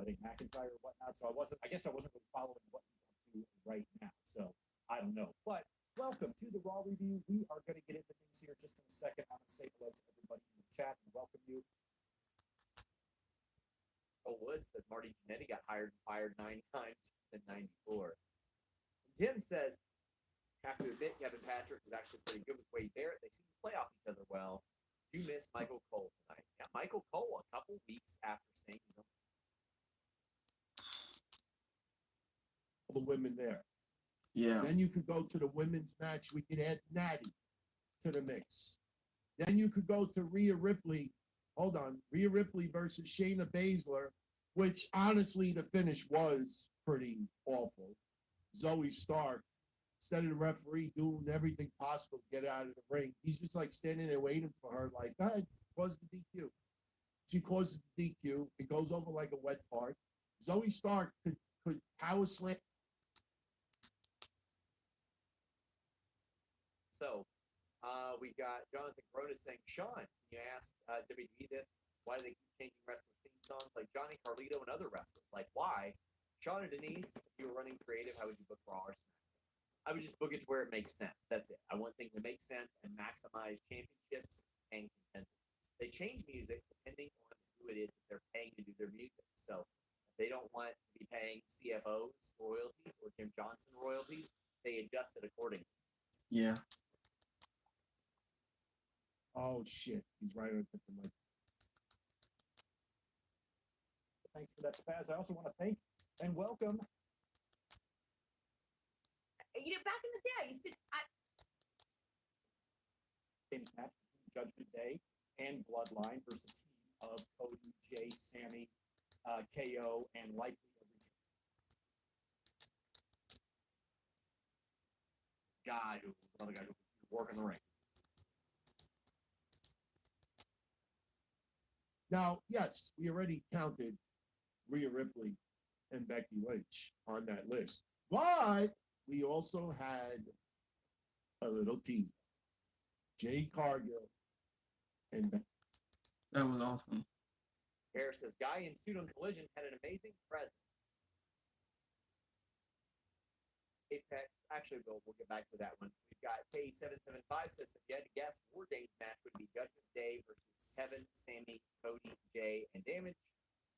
think, McIntyre or whatnot. So I guess I wasn't really following what he's up to right now. So I don't know. But welcome to the Raw review. We are going to get into things here just in a second. I'm going to say hello to everybody in the chat and welcome you. Wood says Marty Jannetty got hired and fired 9 times in 94. And Tim says, have to admit, Kevin Patrick was actually pretty good with Wade Barrett. They seem to play off each other well. You missed Michael Cole tonight. Yeah, Michael Cole, a couple weeks after saying The women there. Yeah. Then you could go to the women's match. We could add Natty to the mix. Then you could go to Rhea Ripley. Hold on. Rhea Ripley versus Shayna Baszler, which honestly the finish was pretty awful. Zoe Stark, instead of the referee doing everything possible to get out of the ring, he's just like standing there waiting for her, like, go ahead, cause the DQ. She causes the DQ. It goes over like a wet fart. Zoe Stark could power slam. So, we got Jonathan Corona saying, Sean, you asked WWE this, why do they keep changing wrestlers' theme songs like Johnny Carlito and other wrestlers? Like, why? Sean and Denise, if you were running creative, how would you book Raw or SmackDown? I would just book it to where it makes sense. That's it. I want things to make sense and maximize championships and contention. They change music depending on who it is that they're paying to do their music. So if they don't want to be paying CFOs royalties or Jim Johnson royalties, they adjust it accordingly. Yeah. Oh shit, he's right on the mic. Thanks for that, Spaz. I also want to thank and welcome. You know, back in the day, I used to. James match between Judgment Day and Bloodline versus a team of Cody, Jay, Sammy, KO, and likely a return Guy who another guy who work in the ring. Now, yes, we already counted Rhea Ripley and Becky Lynch on that list, but we also had a little teaser. Jade Cargill and That was awesome. Harris says, guy in suit on Collision had an amazing presence. Apex, actually, we'll get back to that one. We've got K775 says, if you had to guess, War Games match would be Judgment Day versus Kevin, Sammy, Cody, Jay, and Damage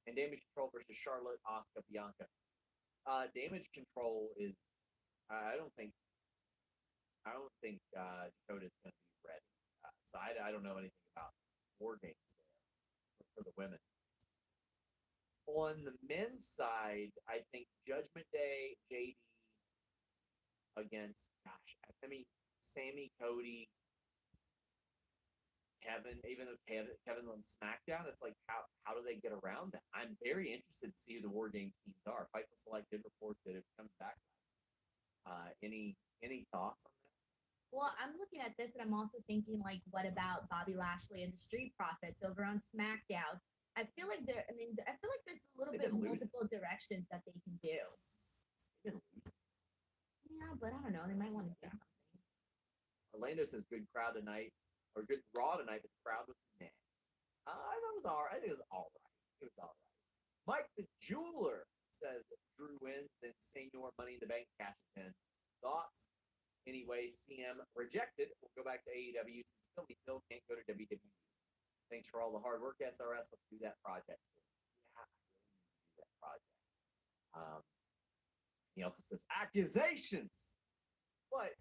Control versus Charlotte, Asuka, Bianca. Damage Control is, I don't think Dakota's going to be ready. So I don't know anything about War Games there for the women. On the men's side, I think Judgment Day, JD against, I mean, Sammy, Cody, Kevin, even though Kevin on SmackDown, it's like, how do they get around that? I'm very interested to see who the War Games teams are. Fightful Select did report that it's coming back. Any thoughts on that? Well, I'm looking at this and I'm also thinking, like, what about Bobby Lashley and the Street Profits over on SmackDown? I feel like there's a little bit multiple directions that they can do. Yeah, but I don't know. They might want to do something. Orlando says good crowd tonight, or good Raw tonight, but the crowd was meh. That was all right. I think it was all right. It was all right. Mike the Jeweler says Drew wins, then Senior Money in the Bank cashes in. Thoughts? Anyway, CM rejected. We'll go back to AEW since Philly Phil can't go to WWE. Thanks for all the hard work, SRS. Let's do that project soon. Yeah, I really need to do that project. He also says accusations. But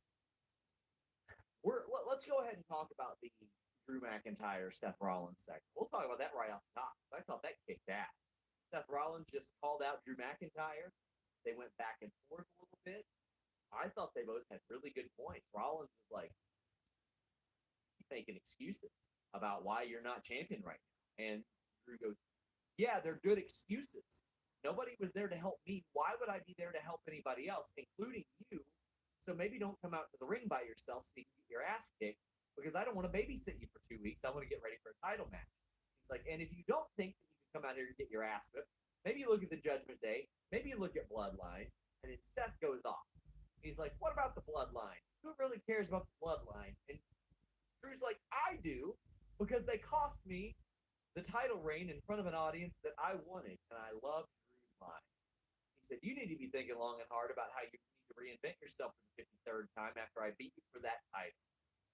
let's go ahead and talk about the Drew McIntyre, Seth Rollins section. We'll talk about that right off the top. I thought that kicked ass. Seth Rollins just called out Drew McIntyre. They went back and forth a little bit. I thought they both had really good points. Rollins was like, keep making excuses about why you're not champion right now. And Drew goes, yeah, they're good excuses. Nobody was there to help me. Why would I be there to help anybody else, including you? So maybe don't come out to the ring by yourself so you can get your ass kicked, because I don't want to babysit you for 2 weeks. I want to get ready for a title match. He's like, and if you don't think that you can come out here and get your ass whipped, maybe you look at the Judgment Day, maybe you look at Bloodline, and then Seth goes off. He's like, what about the Bloodline? Who really cares about the Bloodline? And Drew's like, I do, because they cost me the title reign in front of an audience that I wanted, and I love Drew's line. He said, you need to be thinking long and hard about how you need to reinvent yourself for the 53rd time after I beat you for that title.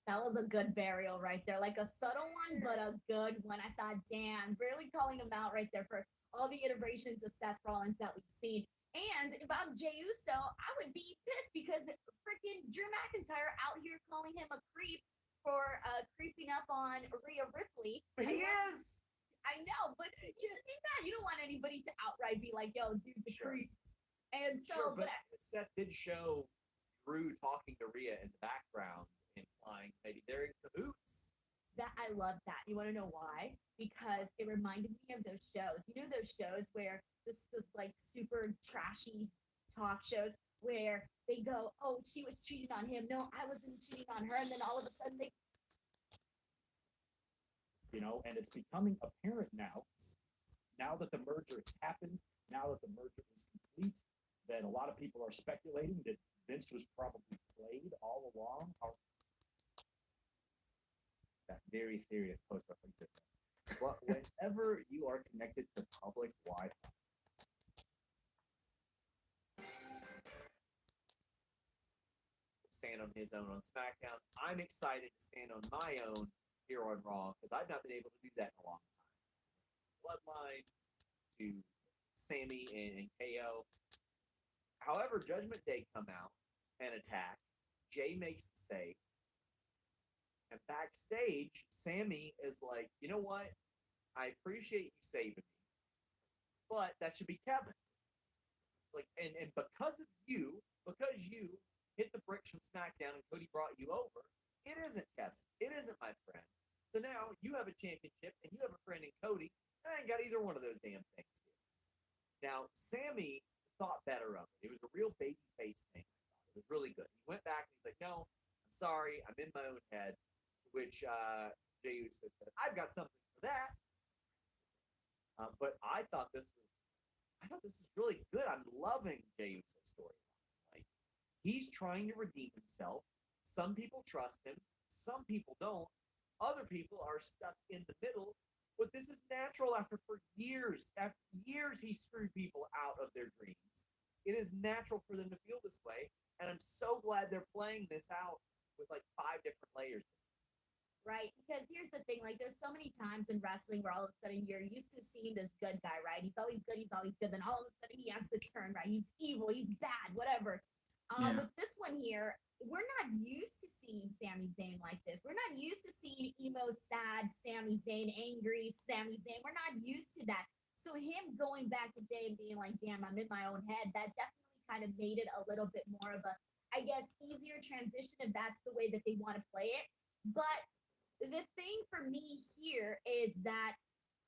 That was a good burial right there. Like a subtle one, but a good one. I thought, damn, really calling him out right there for all the iterations of Seth Rollins that we've seen. And if I'm Jey Uso, I would be pissed because freaking Drew McIntyre out here calling him a creep for creeping up on Rhea Ripley. He is! I know, but you don't want anybody to outright be like, yo, dude's a creep. And so, but Seth did show Drew talking to Rhea in the background, implying maybe they're in cahoots. That I love that. You want to know why? Because it reminded me of those shows. You know those shows where this like super trashy talk shows where they go, oh, she was cheating on him. No, I wasn't cheating on her. And then all of a sudden they, and it's becoming apparent now that the merger has happened, now that the merger is complete, that a lot of people are speculating that Vince was probably played all along. That very serious post-wrestling system. But whenever you are connected to public Wi-Fi, his own on SmackDown. I'm excited to stand on my own here on Raw because I've not been able to do that in a long time. Bloodline to Sammy and KO. However, Judgment Day come out and attack. Jay makes the save. And backstage, Sammy is like, you know what? I appreciate you saving me, but that should be Kevin. Like, and because of you, because you hit the bricks from SmackDown and Cody brought you over, it isn't Kevin. It isn't my friend. So now you have a championship and you have a friend in Cody. And I ain't got either one of those damn things here. Now, Sammy thought better of it. It was a real baby face thing. It was really good. He went back and he's like, no, I'm sorry. I'm in my own head. Which Jey Uso said, I've got something for that. But I thought this was really good. I'm loving Jey Uso's storyline. Like, he's trying to redeem himself. Some people trust him. Some people don't. Other people are stuck in the middle. But this is natural after years he screwed people out of their dreams. It is natural for them to feel this way. And I'm so glad they're playing this out with like 5 different layers. Right? Because here's the thing, like there's so many times in wrestling where all of a sudden you're used to seeing this good guy, right? He's always good, then all of a sudden he has the turn, right? He's evil, he's bad, whatever. But this one here, we're not used to seeing Sami Zayn like this. We're not used to seeing emo, sad Sami Zayn, angry Sami Zayn. We're not used to that. So him going back to Jay and being like, damn, I'm in my own head, that definitely kind of made it a little bit more of a, I guess, easier transition if that's the way that they want to play it. But the thing for me here is that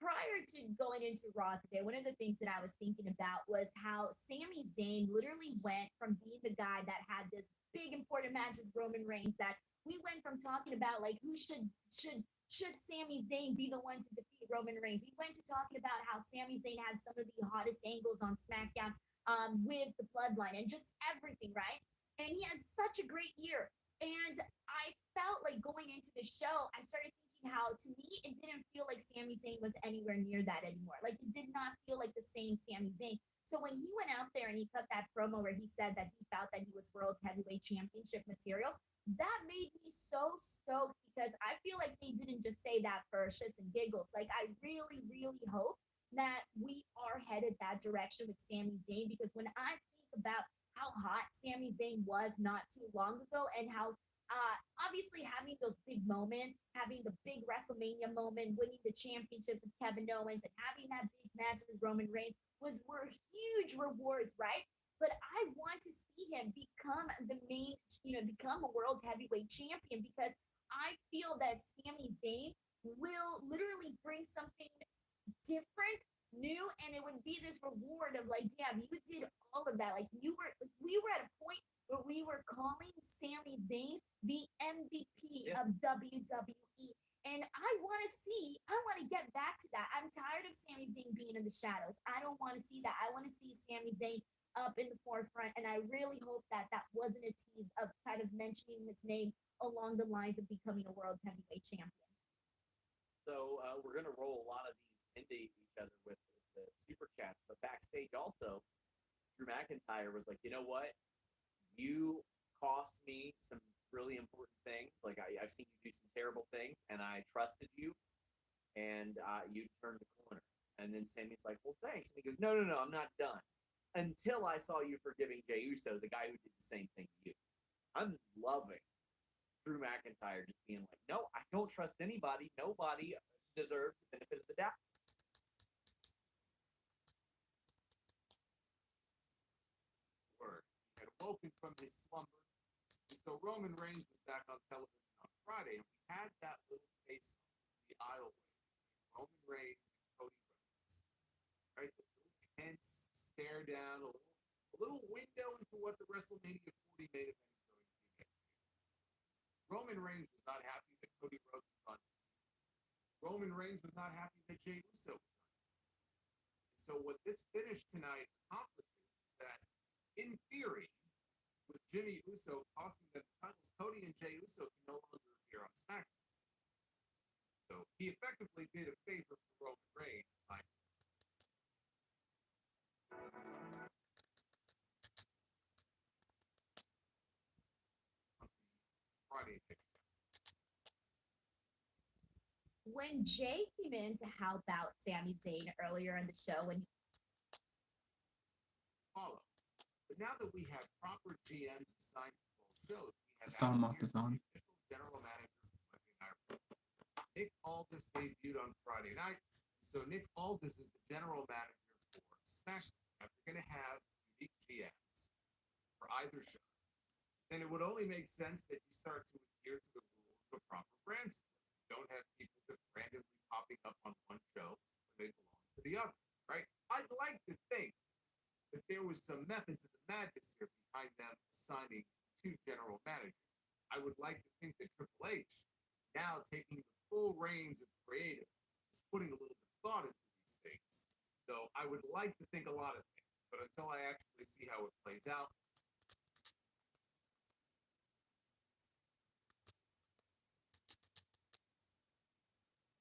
prior to going into Raw today, one of the things that I was thinking about was how Sami Zayn literally went from being the guy that had this big important match with Roman Reigns, that we went from talking about like who should Sami Zayn be the one to defeat Roman Reigns. We went to talking about how Sami Zayn had some of the hottest angles on SmackDown with the Bloodline and just everything, right? And he had such a great year. And I felt like going into the show, I started thinking how, to me, it didn't feel like Sami Zayn was anywhere near that anymore. Like, it did not feel like the same Sami Zayn. So when he went out there and he cut that promo where he said that he felt that he was World Heavyweight Championship material, that made me so stoked because I feel like they didn't just say that for shits and giggles. Like, I really, really hope that we are headed that direction with Sami Zayn, because when I think about how hot Sami Zayn was not too long ago, and how obviously having those big moments, having the big WrestleMania moment, winning the championships with Kevin Owens, and having that big match with Roman Reigns were huge rewards, right? But I want to see him become the main, become a world heavyweight champion, because I feel that Sami Zayn will literally bring something different, new, and it would be this reward of like, damn, you did all of that. Like we were at a point where we were calling Sami Zayn the MVP of WWE. And I want to get back to that. I'm tired of Sami Zayn being in the shadows. I don't want to see that. I want to see Sami Zayn up in the forefront. And I really hope that that wasn't a tease of kind of mentioning his name along the lines of becoming a world heavyweight champion. So we're going to roll a lot of these into each other with the super chats. But backstage also, Drew McIntyre was like, you know what? You cost me some really important things. Like I've seen you do some terrible things, and I trusted you, and you turned the corner. And then Sammy's like, well, thanks. And he goes, no, I'm not done. Until I saw you forgiving Jey Uso, the guy who did the same thing to you. I'm loving Drew McIntyre just being like, no, I don't trust anybody. Nobody deserves the benefit of the doubt. Word. He had woken from his slumber. And so Roman Reigns was back on television on Friday, and we had that little face the aisleway between Roman Reigns and Cody Rhodes. Right? This little tense stare down, a little window into what the WrestleMania 40 main event is going to be next year. Roman Reigns was not happy that Cody Rhodes was on his team. Roman Reigns was not happy that Jey Uso was on his team. And so what this finish tonight accomplishes is that, in theory, with Jimmy Uso costing them the titles, Cody and Jey Uso can no longer appear on SmackDown. So he effectively did a favor for Roman Reigns by when Jay came in to help out Sami Zayn earlier in the show, when Follow. But now that we have proper GMs assigned to both shows, we have Sound Adam mark is Pearce, on. the official general manager of Monday Night Raw. Nick Aldis debuted on Friday night, so Nick Aldis is the general manager for SmackDown. Now, if you're going to have unique GMs for either show, then it would only make sense that you start to adhere to the rules of a proper brand split. You don't have people just randomly popping up on one show when they belong to the other, right? I'd like to think that there was some method to the madness here behind them assigning two general managers. I would like to think that Triple H, now taking the full reins of creative, is putting a little bit of thought into these things. So I would like to think a lot of things, but until I actually see how it plays out,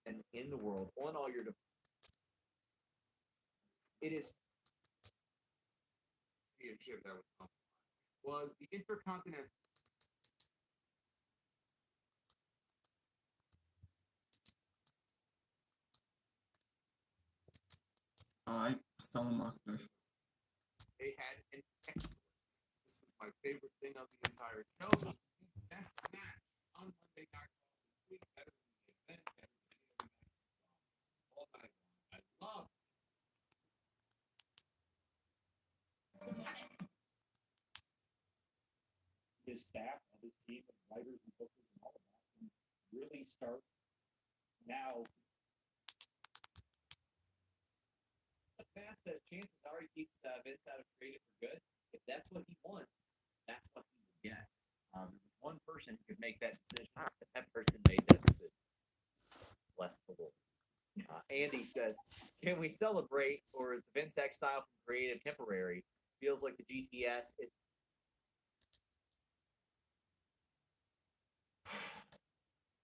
And in the world, on all your, it is championship that was the Intercontinental. Alright, sound marker. They had an excellent. This was my favorite thing of the entire show. This was the best match on Monday Night Raw this week. Better than the event, better than any other match I saw all night long. I love his staff and his team of writers and bookers and all of that can really start now. a match that chances are he keeps Vince out of creative for good. If that's what he wants, that's what he will get. There was one person who could make that decision. That person made that decision. Bless the Lord. Andy says, "Can we celebrate, or is the Vince exile from creative temporary? Feels like the GTS is."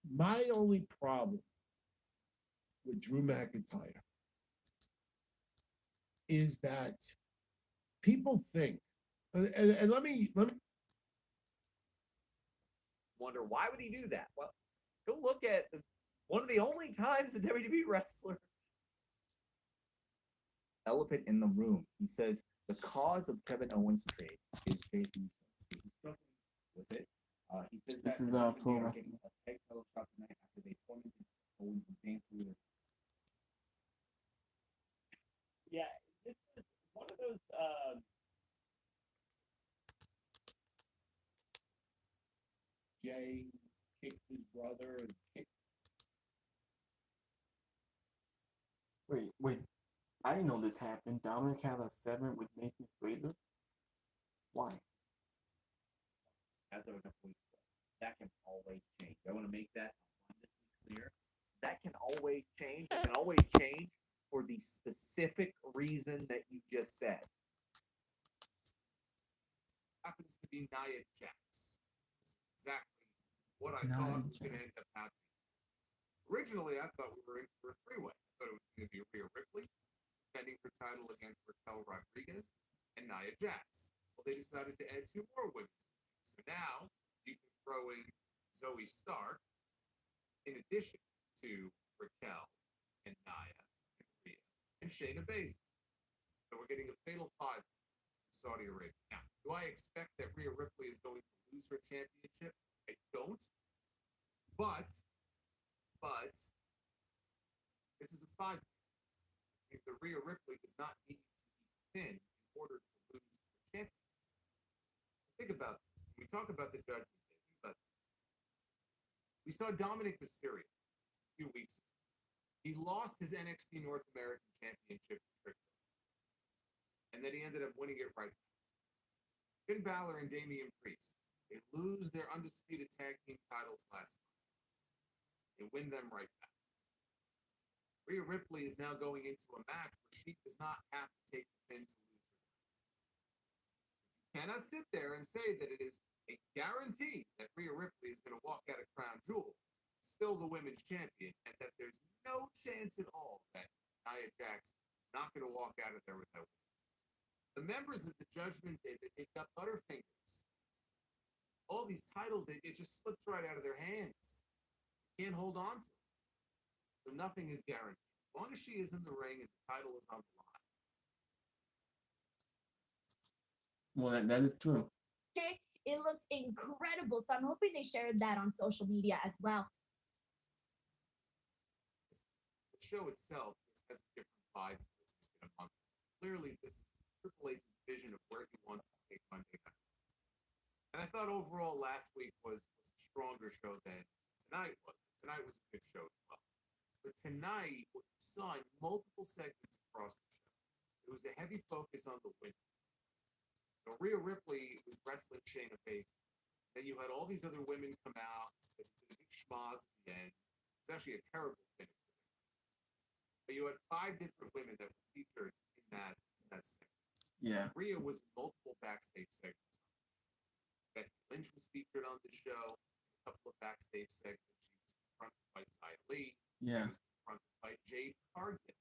My only problem with Drew McIntyre is that people think, and let me Wonder why would he do that? Well, go look at one of the only times a WWE wrestler. Elephant in the room. He says the cause of Kevin Owens' trade is Jason. He's struggling with it. He says This that is, they are Puma. getting a tag title shot tonight after they tormented Owens and Zayn through their. Yeah, this is one of those. Jay kicked his brother and kicked. Wait. I didn't know this happened. Dominic had a 7 with Nathan Fraser. Why? As of a couple weeks ago, that can always change. I want to make that abundantly clear. That can always change. It can always change for the specific reason that you just said. Happens to be Nia Jax. Exactly what I Nia thought was going to Jax. end up happening. Originally, I thought we were in for a three-way. I thought it was going to be Rhea Ripley defending her title against Raquel Rodriguez and Nia Jax. Well, they decided to add 2 more women. So now you can throw in Zoe Stark in addition to Raquel and Nia and Rhea and Shayna Baszler. So we're getting a fatal 5 in Saudi Arabia. Now, do I expect that Rhea Ripley is going to lose her championship? I don't. But this is a 5. If the Rhea Ripley does not need to be thin in order to lose the championship. Think about this. When we talk about the Judgment Day, think about this. We saw Dominic Mysterio a few weeks ago. He lost his NXT North American Championship to Trick Williams. And then he ended up winning it right back. Finn Balor and Damian Priest, they lose their undisputed tag team titles last month. They win them right back. Rhea Ripley is now going into a match where she does not have to take the pin to lose her. You cannot sit there and say that it is a guarantee that Rhea Ripley is going to walk out of Crown Jewel, still the women's champion, and that there's no chance at all that Nia Jax is not going to walk out of there without wins. The members of the Judgment Day, they've got butterfingers. All these titles, it just slips right out of their hands. You can't hold on to them. So nothing is guaranteed. As long as she is in the ring and the title is on the line. Well, that is true. Okay, it looks incredible. So I'm hoping they shared that on social media as well. The show itself just has a different vibe to it in a month. Clearly, this is Triple H's vision of where he wants to take Monday Night. And I thought overall last week was a stronger show than tonight was. Tonight was a good show as well. But tonight, what you saw in multiple segments across the show, it was a heavy focus on the women. So Rhea Ripley was wrestling Shayna Baszler. Then you had all these other women come out, they did a big schmoz at the end. It's actually a terrible finish for them. But you had 5 different women that were featured in that segment. Yeah. Rhea was in multiple backstage segments. Becky Lynch was featured on the show, a couple of backstage segments. She was confronted by Xia Li. Yeah. She was confronted by Jade Cargill,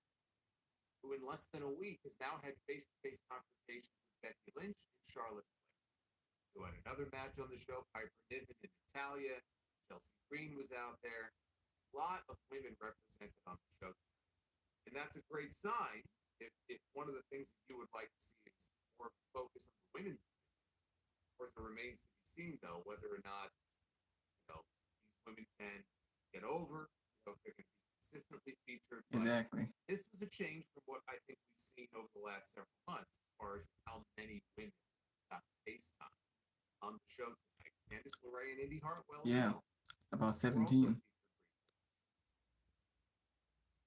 who in less than a week has now had face-to-face confrontations with Becky Lynch and Charlotte Flair. You had another match on the show, Piper Niven and Natalya. Chelsea Green was out there. A lot of women represented on the show. And that's a great sign if one of the things that you would like to see is more focus on the women's division. Of course, it remains to be seen, though, whether or not these women can get over, if they're going to be consistently featured. But Exactly. this was a change from what I think we've seen over the last several months as far as how many women got face time on the show tonight. Candice LeRae and Indy Hartwell. Yeah. About were also 17. featured briefly.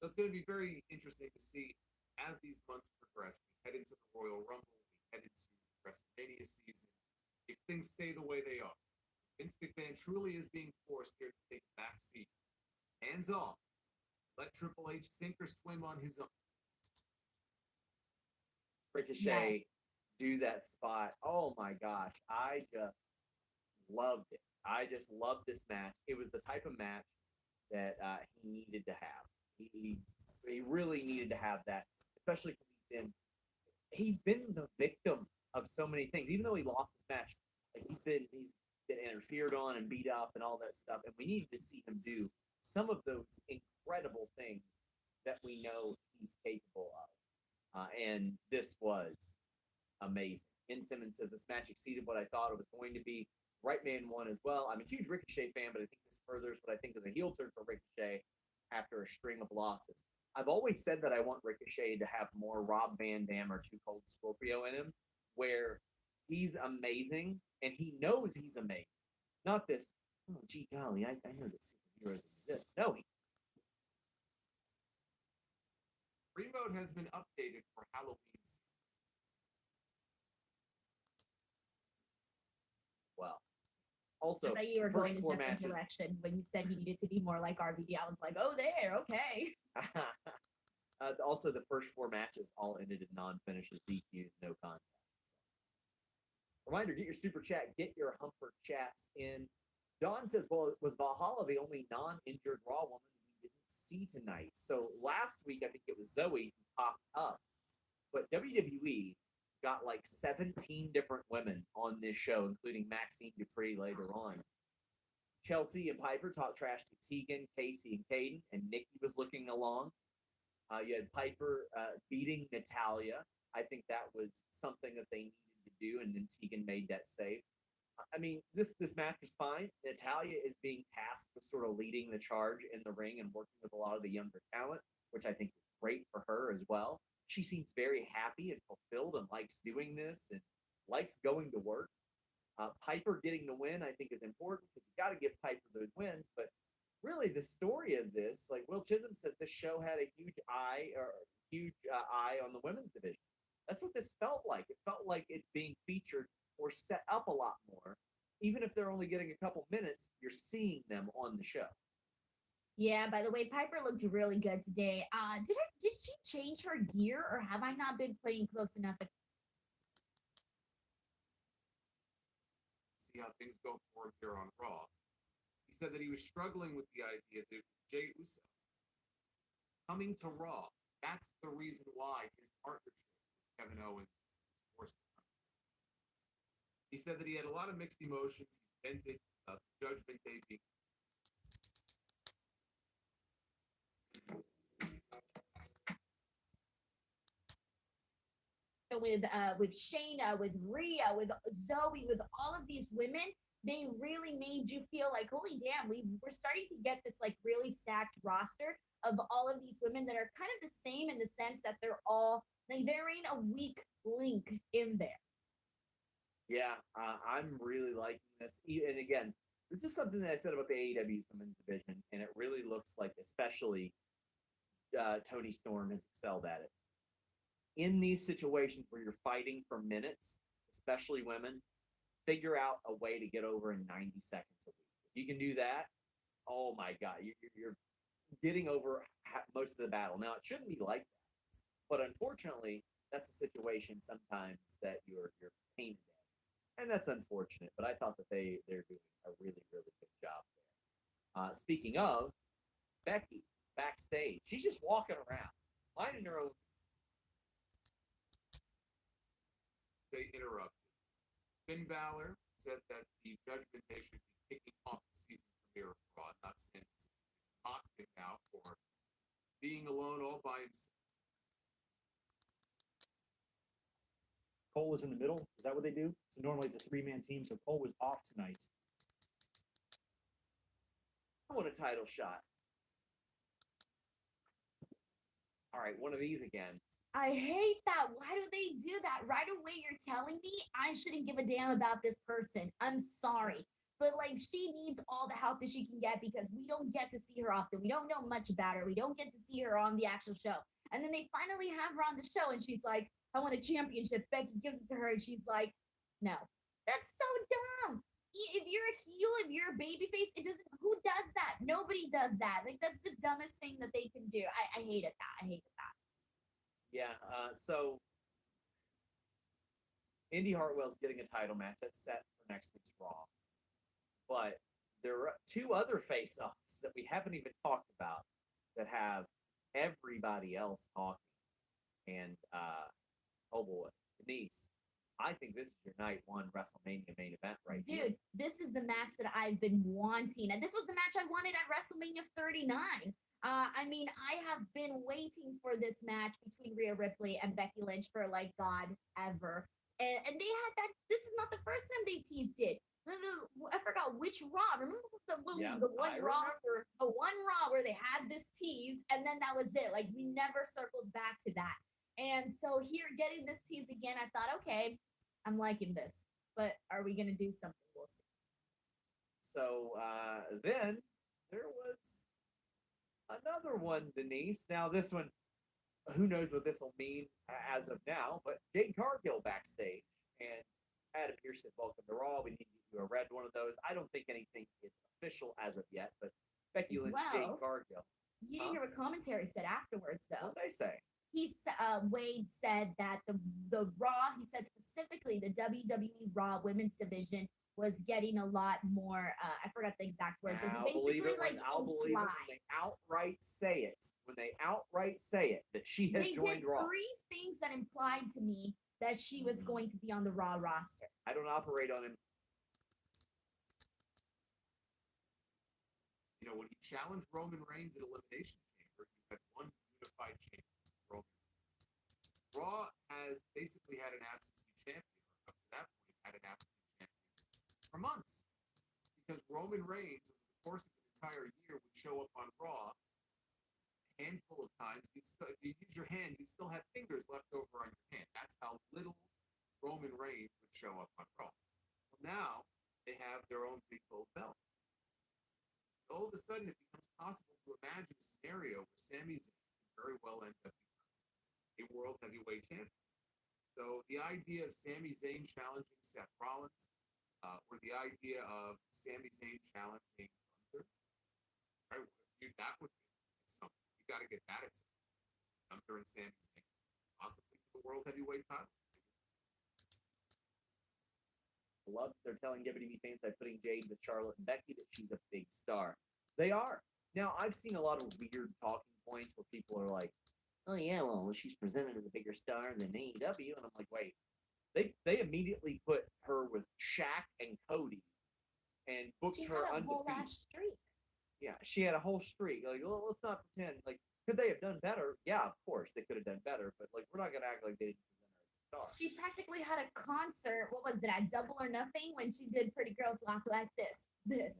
So it's going to be very interesting to see as these months progress. We head into the Royal Rumble, we head into WrestleMania season. If things stay the way they are, Vince McMahon truly is being forced here to take a back seat. Hands off. Let Triple H sink or swim on his own. Ricochet do that spot. Oh my gosh. I just loved it. I just loved this match. It was the type of match that he needed to have. He really needed to have that, especially because he's been the victim of so many things. Even though he lost this match, like he's been interfered on and beat up and all that stuff. And we needed to see him do some of those incredible things that we know he's capable of. And this was amazing. Ben Simmons says this match exceeded what I thought it was going to be. Right Man won as well. I'm a huge Ricochet fan, but I think this furthers what I think is a heel turn for Ricochet after a string of losses. I've always said that I want Ricochet to have more Rob Van Dam or Too Cold Scorpio in him, where he's amazing and he knows he's amazing. Not this, oh, gee golly, I know that superheroes exist. No, Remote has been updated for Halloween season. well. Also, I thought you were first going in a 4 different matches. direction when you said he needed to be more like RVD. I was like, oh, there, okay. Also, the first 4 matches all ended in non-finishes, DQs, no contest. Reminder, get your super chat, get your Humper chats in. Don says, well, was Valhalla the only non-injured Raw woman we didn't see tonight? So last week, I think it was Zoe who popped up. But WWE got like 17 different women on this show, including Maxine Dupree later on. Chelsea and Piper talked trash to Tegan, Casey, and Caden, and Nikki was looking along. You had Piper beating Natalya. I think that was something that they needed to do, and then Tegan made that save. I mean, this match was fine. Natalya is being tasked with sort of leading the charge in the ring and working with a lot of the younger talent, which I think is great for her as well. She seems very happy and fulfilled and likes doing this and likes going to work. Piper getting the win, I think, is important because you got to give Piper those wins. But really, the story of this, like Will Chisholm says, this show had a huge eye on the women's division. That's what this felt like. It felt like it's being featured or set up a lot more. Even if they're only getting a couple minutes, you're seeing them on the show. Yeah, by the way, Piper looked really good today. Did she change her gear, or have I not been playing close enough? See how things go for him here on Raw. He said that he was struggling with the idea that Jey Uso coming to Raw. That's the reason why his partnership with Kevin Owens was forced to come. He said that he had a lot of mixed emotions. He vented Judgment Day being with Shayna, with Rhea, with Zoe, with all of these women, they really made you feel like, holy damn, we're starting to get this like really stacked roster of all of these women that are kind of the same in the sense that they're all like there ain't a weak link in there. Yeah, I'm really liking this. And again, this is something that I said about the AEW women's division, and it really looks like, especially Tony Storm has excelled at it. In these situations where you're fighting for minutes, especially women, figure out a way to get over in 90 seconds a week. If you can do that, oh my God, you're getting over most of the battle. Now, it shouldn't be like that, but unfortunately, that's a situation sometimes that you're painted in, and that's unfortunate. But I thought that they're doing a really, really good job there. Speaking of Becky backstage, she's just walking around, minding her own. They interrupted. Finn Balor said that the Judgment Day should be kicking off the season premiere of Raw, not since mocked him now for being alone all by himself. Cole was in the middle. Is that what they do? So normally it's a 3-man team, so Cole was off tonight. I want a title shot. All right, one of these again. I hate that. Why do they do that? Right away, you're telling me I shouldn't give a damn about this person. I'm sorry. But like she needs all the help that she can get because we don't get to see her often. We don't know much about her. We don't get to see her on the actual show. And then they finally have her on the show and she's like, I want a championship. Becky gives it to her and she's like, no. That's so dumb. If you're a heel, if you're a babyface, it doesn't, who does that? Nobody does that. Like that's the dumbest thing that they can do. I hated that. I hated that. Yeah, so Indy Hartwell's getting a title match that's set for next week's Raw. But there are two other face-offs that we haven't even talked about that have everybody else talking. And, oh boy, Denise, I think this is your night one WrestleMania main event right Dude, here. this is the match that I've been wanting. And this was the match I wanted at WrestleMania 39. I mean, I have been waiting for this match between Rhea Ripley and Becky Lynch for like God ever. And they had that. This is not the first time they teased it. I forgot which Raw. Remember the one Raw? Remember. The one Raw where they had this tease, and then that was it. Like we never circled back to that. And so here, getting this tease again, I thought, okay, I'm liking this. But are we gonna do something? We'll see. So then there was another one, Denise. Now this one, who knows what this will mean as of now, but Jade Cargill backstage and Adam Pearce said, welcome to Raw. We need to get you a red one of those. I don't think anything is official as of yet, but Becky Lynch, Jade Cargill. You didn't hear what commentary said afterwards, though. What did they say? Wade said that the Raw, he said specifically the WWE Raw women's division was getting a lot more, I forgot the exact word, but basically I'll believe it when they outright say it. When they outright say it, that she has joined Raw. They did 3 things that implied to me that she was going to be on the Raw roster. I don't operate on him. You know, when he challenged Roman Reigns at Elimination Chamber, you had one unified champion, Roman Reigns. Raw has basically had an absentee champion, or up to that point, had an absentee champion for months. Because Roman Reigns, over the course of an entire year, would show up on Raw a handful of times. If you use your hand, you'd still have fingers left over on your hand. That's how little Roman Reigns would show up on Raw. Well, now they have their own big gold belt. All of a sudden, it becomes possible to imagine a scenario where Sami Zayn can very well end up becoming a world heavyweight champion. So the idea of Sami Zayn challenging Seth Rollins, or the idea of Sami Zayn challenging Gunther, right? That would be something. You got to get that at some point. Gunther and Sami Zayn, possibly for the world heavyweight title. Loves they're telling WWE fans by putting Jade with Charlotte and Becky that she's a big star. They are. Now, I've seen a lot of weird talking points where people are like, oh yeah, well, she's presented as a bigger star than AEW. And I'm like, wait. They immediately put her with Shaq and Cody and booked her undefeated. Whole last streak. Yeah, she had a whole streak. Like, well, let's not pretend. Like, Could they have done better? Yeah, of course they could have done better, but like we're not gonna act like they didn't present her as a star. She practically had a concert. What was it at Double or Nothing when she did Pretty Girls Walk Like This, this.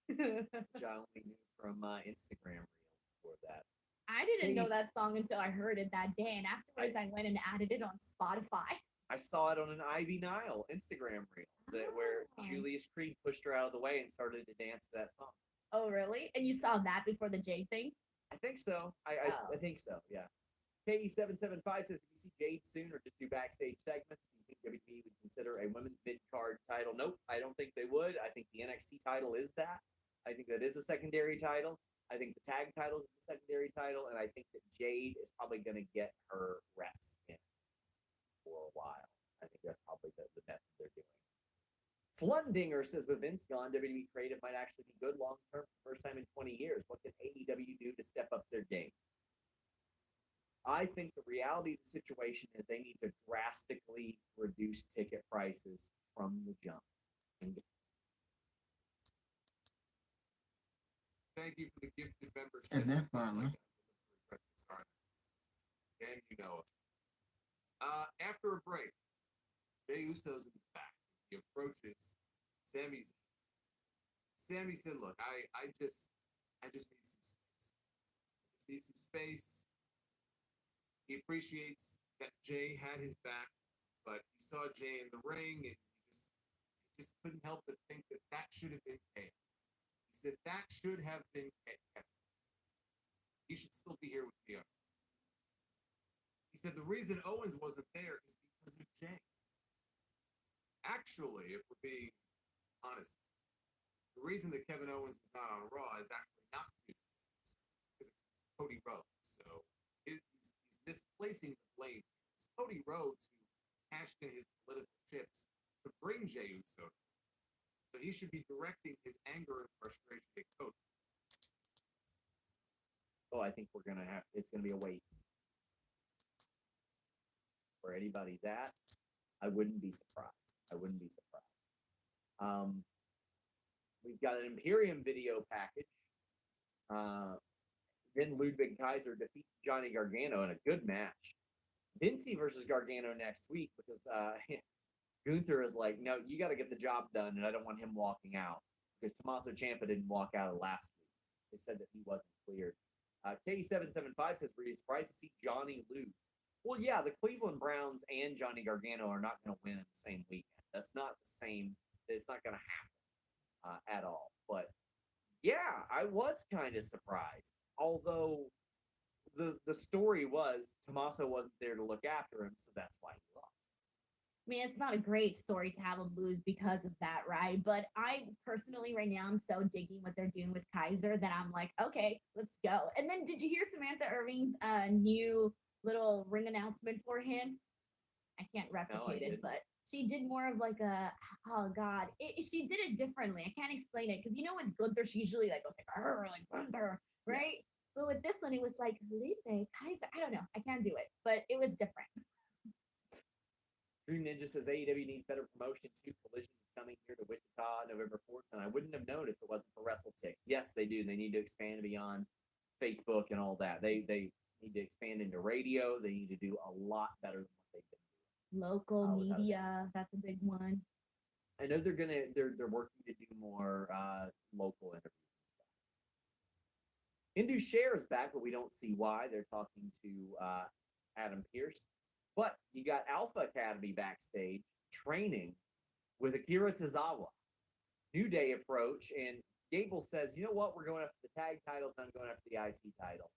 Which I only knew from Instagram reel before that. I didn't know Please. that song until I heard it that day, and afterwards I went and added it on Spotify. I saw it on an Ivy Nile Instagram reel where Oh. Julius Creed pushed her out of the way and started to dance to that song. Oh, really? And you saw that before the Jade thing? I think so. I think so. Yeah. KE775 says, "Do you see Jade soon, or just do backstage segments? Do you think WWE would consider a women's mid card title?" Nope, I don't think they would. I think the NXT title is that. I think that is a secondary title. I think the tag title is a secondary title, and I think that Jade is probably going to get her reps in for a while. I think that's probably the method they're doing. Flundinger says, with Vince gone, WWE creative might actually be good long term for the first time in 20 years. What can AEW do to step up their game? I think the reality of the situation is they need to drastically reduce ticket prices from the jump. Thank you for the gifted membership. And that follow. Sorry. And you know it. After a break, Jey Uso's in the back. He approaches Sami Zayn. Sami said, "Look, I just need some space. I just need some space." He appreciates that Jey had his back, but he saw Jey in the ring, and he just couldn't help but think that should have been Kevin. He said that should have been Kevin. He should still be here with the others. He said the reason Owens wasn't there is because of Jey. Actually, if we're being honest, the reason that Kevin Owens is not on Raw is actually not due to Jey. It's Cody Rhodes. So he's misplacing the blame. It's Cody Rhodes who cashed in his political chips to bring Jey Uso. So he should be directing his anger and frustration at Cody. Oh, I think it's gonna be a wait. Where anybody's at, I wouldn't be surprised. We've got an Imperium video package. Then Ludwig Kaiser defeats Johnny Gargano in a good match. Vinci versus Gargano next week because Gunther is like, no, you got to get the job done, and I don't want him walking out because Tommaso Ciampa didn't walk out last week. They said that he wasn't cleared. K775 says, were you surprised to see Johnny lose? Well, yeah, the Cleveland Browns and Johnny Gargano are not going to win in the same weekend. That's not the same. It's not going to happen at all. But yeah, I was kind of surprised. Although the story was Tommaso wasn't there to look after him, so that's why he lost. I mean, it's not a great story to have him lose because of that, right? But I personally, right now, I'm so digging what they're doing with Kaiser that I'm like, okay, let's go. And then did you hear Samantha Irving's new little ring announcement for him? I can't replicate it, but she did more of like a, oh God, she did it differently. I can't explain it because you know with Gunther, she usually like goes like Gunther, right? Yes. But with this one, it was like Felipe Kaiser. I don't know. I can't do it, but it was different. Dream Ninja says AEW needs better promotion too. Collision is coming here to Wichita November 4th, and I wouldn't have known if it wasn't for WrestleTix. Yes, they do. They need to expand beyond Facebook and all that. They need to expand into radio. They need to do a lot better than what they've been doing. Local media, that's a big one. I know they're working to do more local interviews and stuff. Indus is back, but we don't see why. They're talking to Adam Pearce. But you got Alpha Academy backstage training with Akira Tozawa. New Day approach, and Gable says, you know what, we're going after the tag titles, I'm going after the IC title.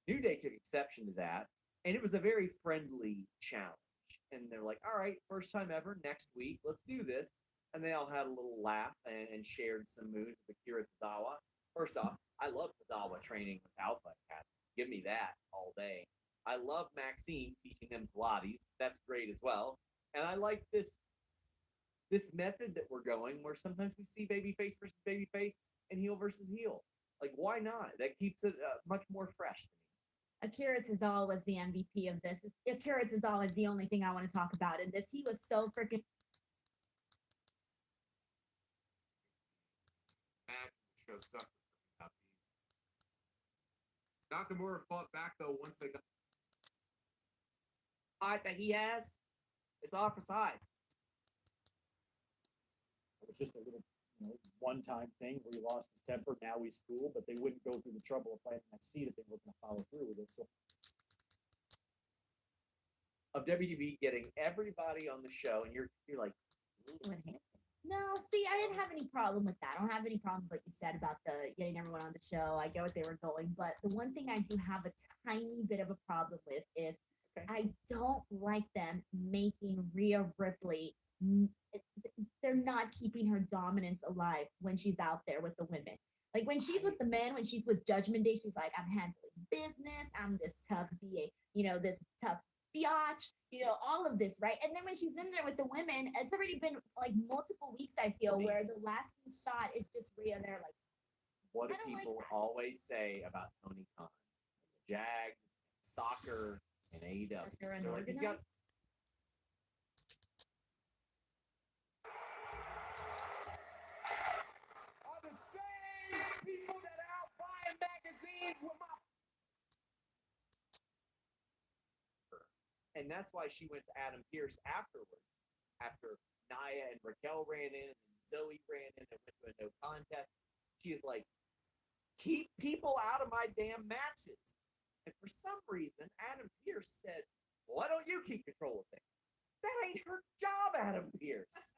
New Day took exception to that, and it was a very friendly challenge. And they're like, all right, first time ever, next week, let's do this. And they all had a little laugh and shared some moves with Akira Tozawa. First off, I love Tozawa training with Alpha Academy. Give me that all day. I love Maxine teaching them Pilates. That's great as well. And I like this method that we're going where sometimes we see babyface versus babyface and heel versus heel. Like, why not? That keeps it much more fresh to me. Akira Tozawa was the MVP of this. Akira Tozawa is the only thing I want to talk about in this. He was so freaking... Match the show suffered. Nakamura fought back though once they got. Fight that he has, it's off for side. It was just a little, one-time thing where he lost his temper. Now he's cool, but they wouldn't go through the trouble of planting that seed if they were going to follow through with it. So Of WWE getting everybody on the show, and you're like, No, see, I didn't have any problem with that. I don't have any problem with what you said about the getting everyone on the show. I get what they were going, but the one thing I do have a tiny bit of a problem with is I don't like them making Rhea Ripley. They're not keeping her dominance alive when she's out there with the women. Like when she's with the men, when she's with Judgment Day, she's like, I'm handling business. I'm this tough BA, this tough biatch, all of this, right? And then when she's in there with the women, it's already been like multiple weeks, I feel, where the last shot is just Rhea there, like, what do I don't like people that. always say about Tony Khan? The Jags, soccer, and AEW. They're They're like, he's got Are the same people that are out buying magazines with my. And that's why she went to Adam Pearce afterwards. After Nia and Raquel ran in and Zoe ran in and went to a no contest, she is like, keep people out of my damn matches. And for some reason, Adam Pearce said, why don't you keep control of things? That ain't her job, Adam Pearce.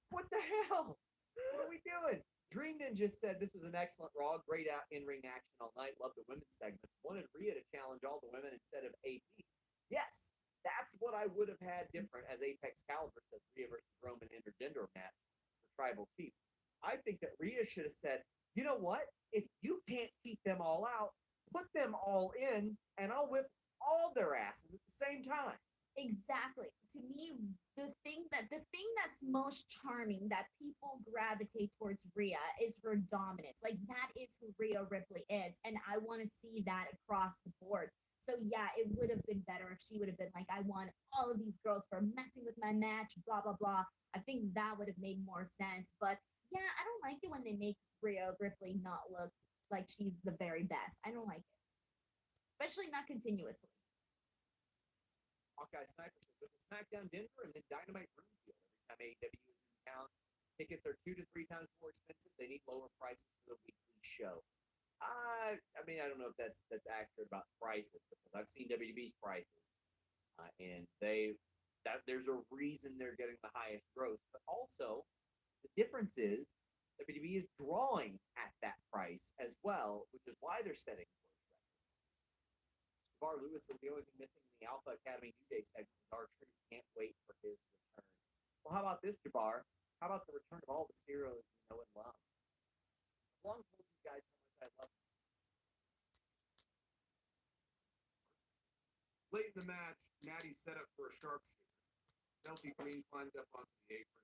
What the hell? What are we doing? Dream Ninja said this was an excellent Raw, great out in-ring action all night. Loved the women's segment. Wanted Rhea to challenge all the women instead of AP. Yes, that's what I would have had different as Apex Caliber says Rhea versus Roman intergender match for Tribal Chief. I think that Rhea should have said, you know what? If you can't keep them all out, put them all in, and I'll whip all their asses at the same time. Exactly. To me, the thing that's most charming that people gravitate towards Rhea is her dominance. Like that is who Rhea Ripley is, and I want to see that across the board. So yeah, it would have been better if she would have been like, I want all of these girls for messing with my match, blah blah blah. I think that would have made more sense. But yeah, I don't like it when they make Rhea Ripley not look like she's the very best. I don't like it, especially not continuously. Hawkeye Sniper says, with the SmackDown Denver and then Dynamite Broomfield, every time AEW is in town, tickets are 2 to 3 times more expensive. They need lower prices for the weekly show. I don't know if that's accurate about prices because I've seen WWE's prices, and there's a reason they're getting the highest growth. But also, the difference is WWE is drawing at that price as well, which is why they're setting worse records. Bar Lewis says the only thing missing in the Alpha Academy New Day segment is R-Truth. Can't wait for his return. Well, how about this, Jabbar? How about the return of all the heroes you know and love? I've long told you guys how much I love them. Late in the match, Natty set up for a sharpshooter. Chelsea Green climbed up onto the apron.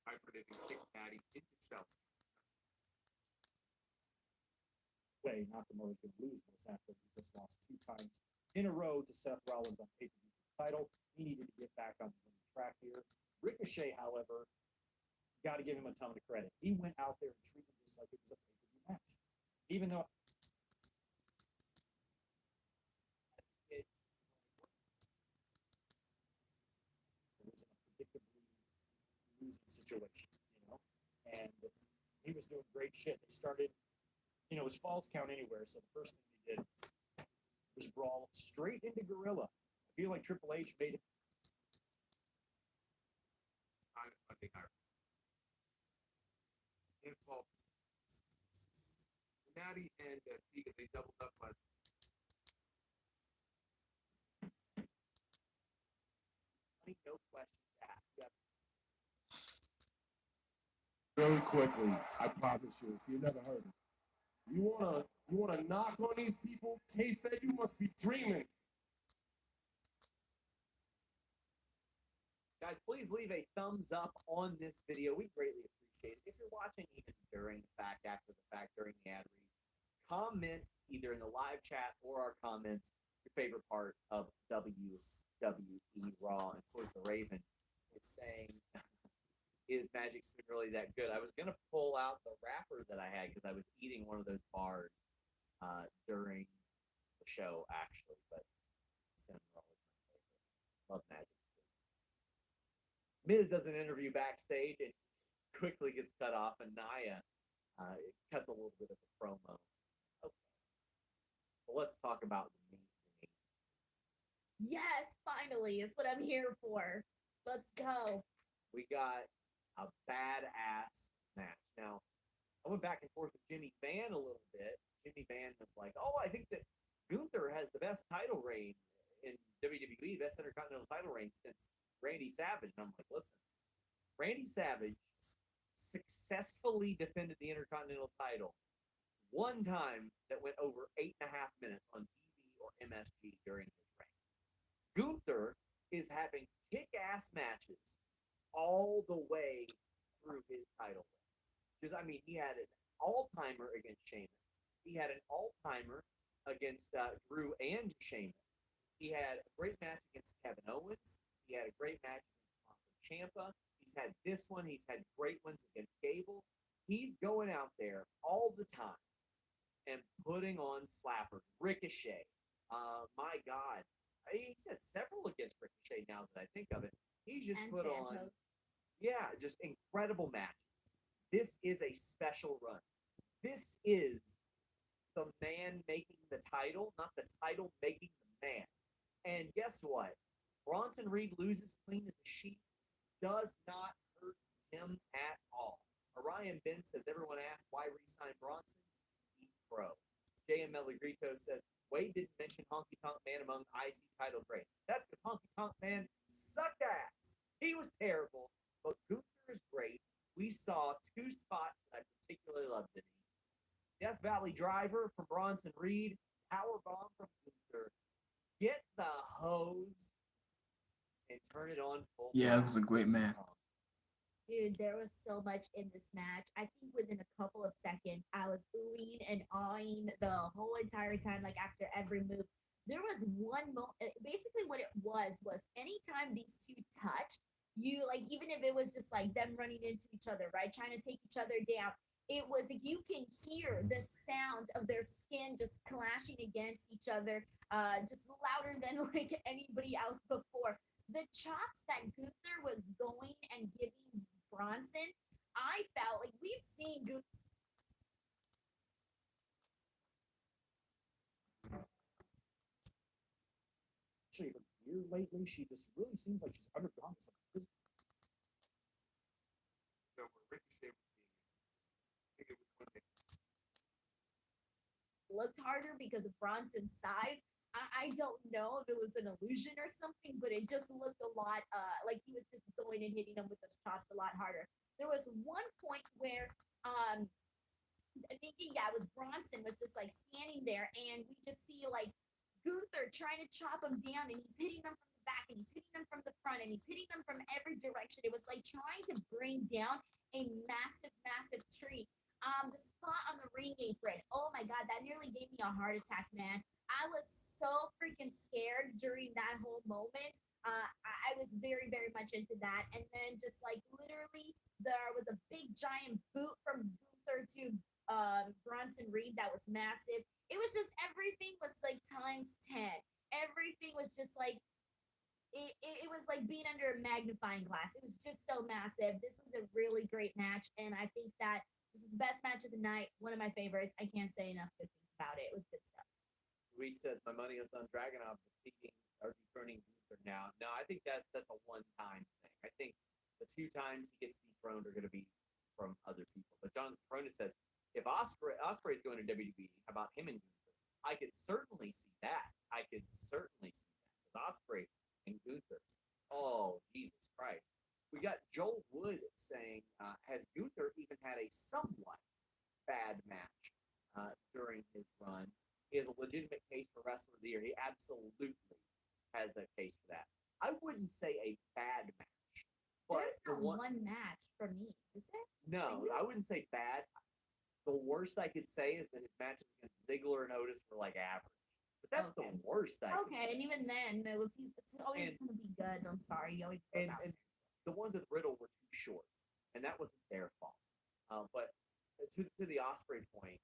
Piper didn't kick Natty into Chelsea. way Nakamura is going to lose this after he just lost 2 times in a row to Seth Rollins on pay-per-view title. He needed to get back on the winning track here. Ricochet, however, got to give him a ton of credit. He went out there and treated this like it was a pay-per-view match, even though it was in a predictably losing situation, and he was doing great shit. They started, it was Falls Count Anywhere, so the first thing they did was brawl straight into Gorilla. I feel like Triple H made it. I think Infalt. Natty and Tegan, they doubled up on. No questions asked. Yep. Really quickly, I promise you, if you never heard it, you wanna knock on these people, K-Fed, you must be dreaming. Guys, please leave a thumbs up on this video. We greatly appreciate it. If you're watching even during the fact, after the fact, during the ad reads, comment either in the live chat or our comments your favorite part of WWE Raw. And of course, the Raven is saying, is Magic Spoon really that good? I was going to pull out the wrapper that I had because I was eating one of those bars during the show, actually. But Cinnamon Roll is my favorite. Love Magic. Miz does an interview backstage and quickly gets cut off, and Nia cuts a little bit of a promo. Okay. Well, let's talk about the meat, Denise. Yes, finally. It's what I'm here for. Let's go. We got a badass match. Now, I went back and forth with Jimmy Van a little bit. Jimmy Van was like, "Oh, I think that Gunther has the best title reign in WWE, the best Intercontinental title reign since Randy Savage." And I'm like, listen, Randy Savage successfully defended the Intercontinental title one time that went over 8.5 minutes on TV or MSG during his reign. Gunther is having kick-ass matches all the way through his title reign. Because, I mean, he had an all-timer against Sheamus. He had an all-timer against Drew and Sheamus. He had a great match against Kevin Owens. He had a great match against Tommaso Ciampa. He's had this one. He's had great ones against Gable. He's going out there all the time and putting on slappers. Ricochet. My God. He's had several against Ricochet now that I think of it. He's just And put Santos. on, yeah, just incredible matches. This is a special run. This is the man making the title, not the title making the man. And guess what? Bronson Reed loses clean as a sheep. Does not hurt him at all. Orion Ben says, everyone asked why re-sign Bronson? Eat crow. J.M. Melagrito says, Wade didn't mention Honky Tonk Man among IC title greats. That's because Honky Tonk Man sucked ass. He was terrible, but Gunther is great. We saw two spots that I particularly loved, Denise. Death Valley Driver from Bronson Reed, Powerbomb from Gunther. Get the hose and turn it on full. Yeah, it was a great match. Dude, there was so much in this match. I think within a couple of seconds, I was oohing and awing the whole entire time, like after every move. There was one moment, basically what it was anytime these two touched, you like, even if it was just like them running into each other, right? Trying to take each other down. It was like you can hear the sound of their skin just clashing against each other, just louder than like anybody else before. The chops that Gunther was going and giving Bronson, I felt like we've seen Gunther. Actually, her gear lately, she just really seems like she's undergone some physical. So where Ricochet was being, I think it was one thing. Looked harder because of Bronson's size. I don't know if it was an illusion or something, but it just looked a lot like he was just going and hitting them with those chops a lot harder. There was one point where I think it was Bronson was just like standing there, and we just see like Gunther trying to chop him down, and he's hitting them from the back, and he's hitting them from the front, and he's hitting them from every direction. It was like trying to bring down a massive, massive tree. The spot on the ring apron. Oh my God, that nearly gave me a heart attack, man. I was so freaking scared during that whole moment. I was very, very much into that. And then just like literally, there was a big giant boot from Gunther to Bronson Reed that was massive. It was just everything was like times 10. Everything was just like it was like being under a magnifying glass. It was just so massive. This was a really great match, and I think that this is the best match of the night. One of my favorites. I can't say enough good things about it. It was good stuff. Luis says, my money is on Dragunov defeating or dethroning Gunther now. No, I think that's a one-time thing. I think the 2 times he gets dethroned are going to be from other people. But John Corona says, if Ospreay's going to WWE, how about him and Gunther? I could certainly see that. Because Ospreay and Gunther. Oh, Jesus Christ. We got Joel Wood saying, has Gunther even had a somewhat bad match during his run? He has a legitimate case for Wrestler of the Year. He absolutely has a case for that. I wouldn't say a bad match, but there's not one match for me, is there? No, I wouldn't say bad. The worst I could say is that his matches against Ziggler and Otis were like average. But that's the worst I could say. And even then, it's always going to be good. I'm sorry. You always and the ones with Riddle were too short, and that wasn't their fault. But to the Osprey point,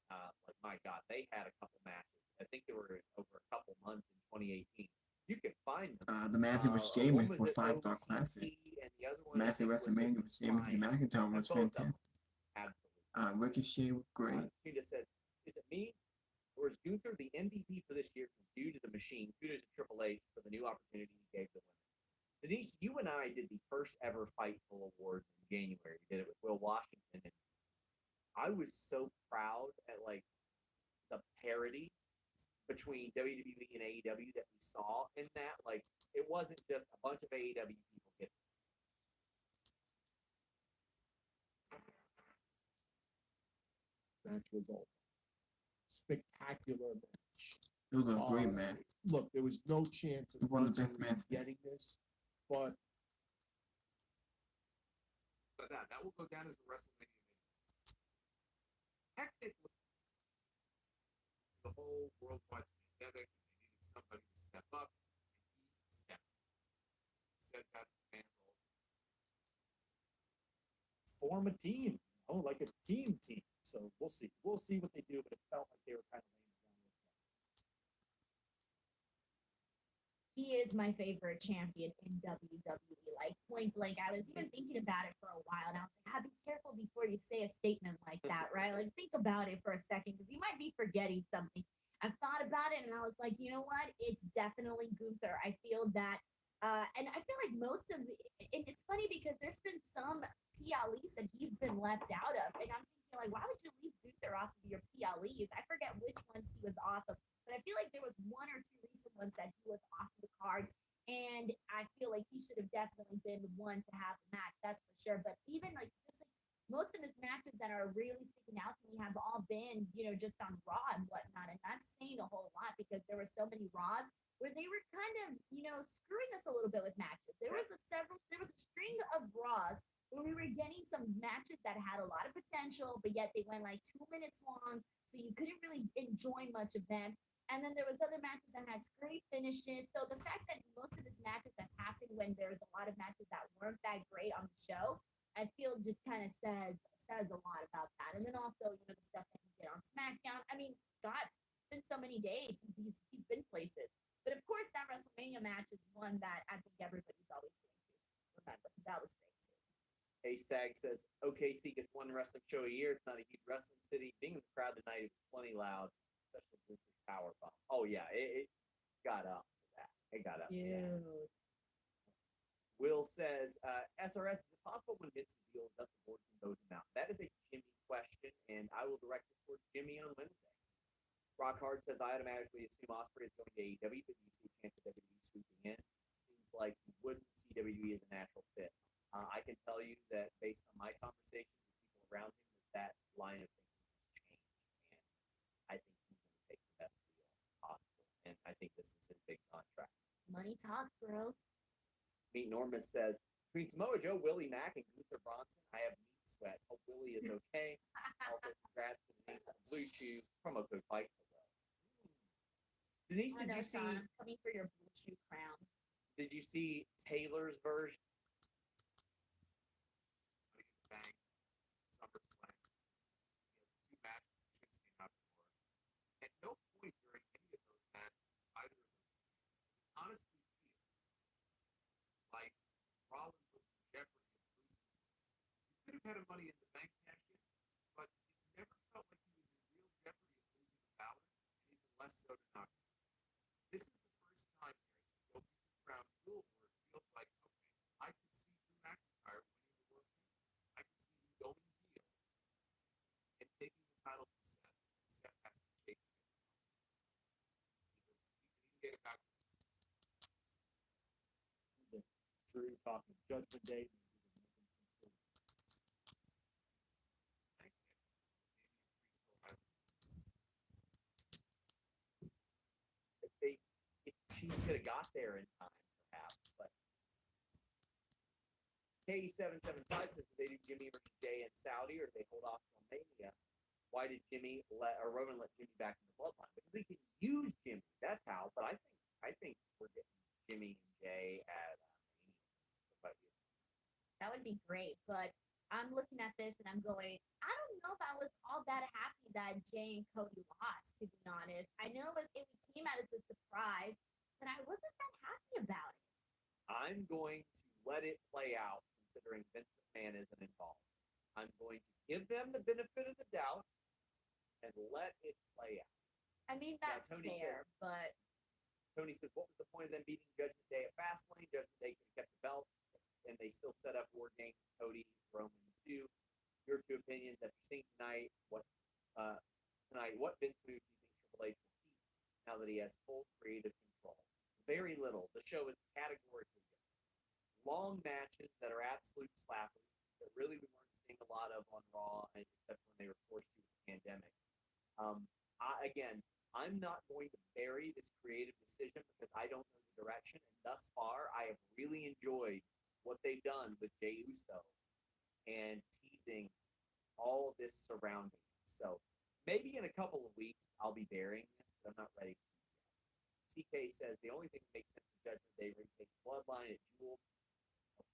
like my God, they had a couple matches. I think they were over a couple months in 2018. You can find them. The match with One Sheamus was were at 5-star OTT, classic. and the other one I Match at think was at WrestleMania with Sheamus and Defiant. McIntyre was Both of them. fantastic. Absolutely. Ricochet was great. Tuna says, is it me or is Gunther the MVP for this year due to the machine? Kudos to Triple H for the new opportunity he gave the women. Denise, you and I did the first ever Fightful Awards in January. We did it with Will Washington, and I was so proud at like the parity between WWE and AEW that we saw in that. Like, it wasn't just a bunch of AEW people getting. Match was over. Spectacular match. It was a great match. Look, there was no chance of One of the best Gunther matches. getting this, but that will go down as the WrestleMania main. Technically, the whole worldwide pandemic, and they needed somebody to step up, and he stepped up. He said that to fans all Form a team, like a team. So we'll see. We'll see what they do, but it felt like they were kind of laying the groundwork. He is my favorite champion in WWE. Like point blank, I was even thinking about it for a while, and I was like, be careful before you say a statement like that, right? Like think about it for a second, because you might be forgetting something. I thought about it, and I was like, you know what? It's definitely Gunther. I feel that, and I feel like most of it, and it's funny because there's been some PLEs that he's been left out of, and I'm thinking like, why would you leave Gunther off of your PLEs? I forget which ones he was off of, but I feel like there was one or two recent ones that he was off the card. And I feel like he should have definitely been the one to have a match, that's for sure. But even like just like most of his matches that are really sticking out to me have all been, just on Raw and whatnot. And that's saying a whole lot because there were so many Raws where they were kind of, screwing us a little bit with matches. There was a string of Raws where we were getting some matches that had a lot of potential, but yet they went like 2 minutes long, so you couldn't really enjoy much of them. And then there was other matches that had great finishes. So the fact that most of his matches have happened when there's a lot of matches that weren't that great on the show, I feel just kind of says a lot about that. And then also, the stuff that he did on SmackDown. I mean, God, it's been so many days since he's been places. But of course, that WrestleMania match is one that I think everybody's always going to remember because that was great too. A-Stag says, OKC gets one wrestling show a year. It's not a huge wrestling city. Being in the crowd tonight is plenty loud, especially Gunther's power bomb. Oh, yeah, it got up for that. It got up. Dude. Will says, SRS, is it possible when Vince's deal is up, the board can vote him out? That is a Jimmy question, and I will direct this towards Jimmy on Wednesday. Rock Hard says, I automatically assume Osprey is going to AEW, but do you see a chance of WWE swooping in? Seems like you wouldn't see WWE as a natural fit. I can tell you that based on my conversations with people around him, that line of thinking has changed, and I think he's going to take the best deal possible, and I think this is his big contract. Money talks, bro. Meet Norman says, between Samoa Joe, Willie Mack, and Gunther Bronson, I have meat sweats. Hope Willie is okay. Also, congrats to Denise on the Blue Chew promo code Fight Below. Denise, did you see? I'm coming for your Blue Chew crown. Did you see Taylor's version? Bang, SummerSlam. Two matches Shinsuke Nakamura. At no point during any of those matches, either of those teams, honestly feel like Rollins was in jeopardy of losing. You could have had a Money in the Bank cash in, but it never felt like he was in real jeopardy of losing the ballot, and even less so to Nakamura. This is the first time here as we go into Crown Jewel where it feels like, okay, I could see Drew McIntyre winning the World Championship. I could see him going heel and taking the title from Seth, and Seth has to chase it. He can get it back. Drew talking Judgment Day. She could have got there in time, perhaps, but K775 says, did they do Jimmy versus Jay in Saudi, or did they hold off till Mania? Why did Roman let Jimmy back in the bloodline? Because they can use Jimmy, that's how. But I think we're getting Jimmy and Jay at Mania. That would be great, but I'm looking at this and I'm going, I don't know if I was all that happy that Jay and Cody lost, to be honest. I know it came out as a surprise, but I wasn't that happy about it. I'm going to let it play out, considering Vince McMahon isn't involved. I'm going to give them the benefit of the doubt and let it play out. I mean, Now, that's Tony fair, but Tony says, what was the point of them beating Judgment Day at Fastlane? Judgment Day could have kept the belts, and they still set up War Games, Cody, Roman 2. Your two opinions after seeing tonight, what Vince move do you think Triple H will keep now that he has full creative control? Very little. The show is categorically different. Long matches that are absolute slappers that really we weren't seeing a lot of on Raw, except when they were forced to with the pandemic. I'm not going to bury this creative decision because I don't know the direction. And thus far, I have really enjoyed what they've done with Jey Uso and teasing all of this surrounding it. So maybe in a couple of weeks, I'll be burying this, but I'm not ready to yet. TK says the only thing that makes sense is Judgment Day retakes Bloodline at Jewel.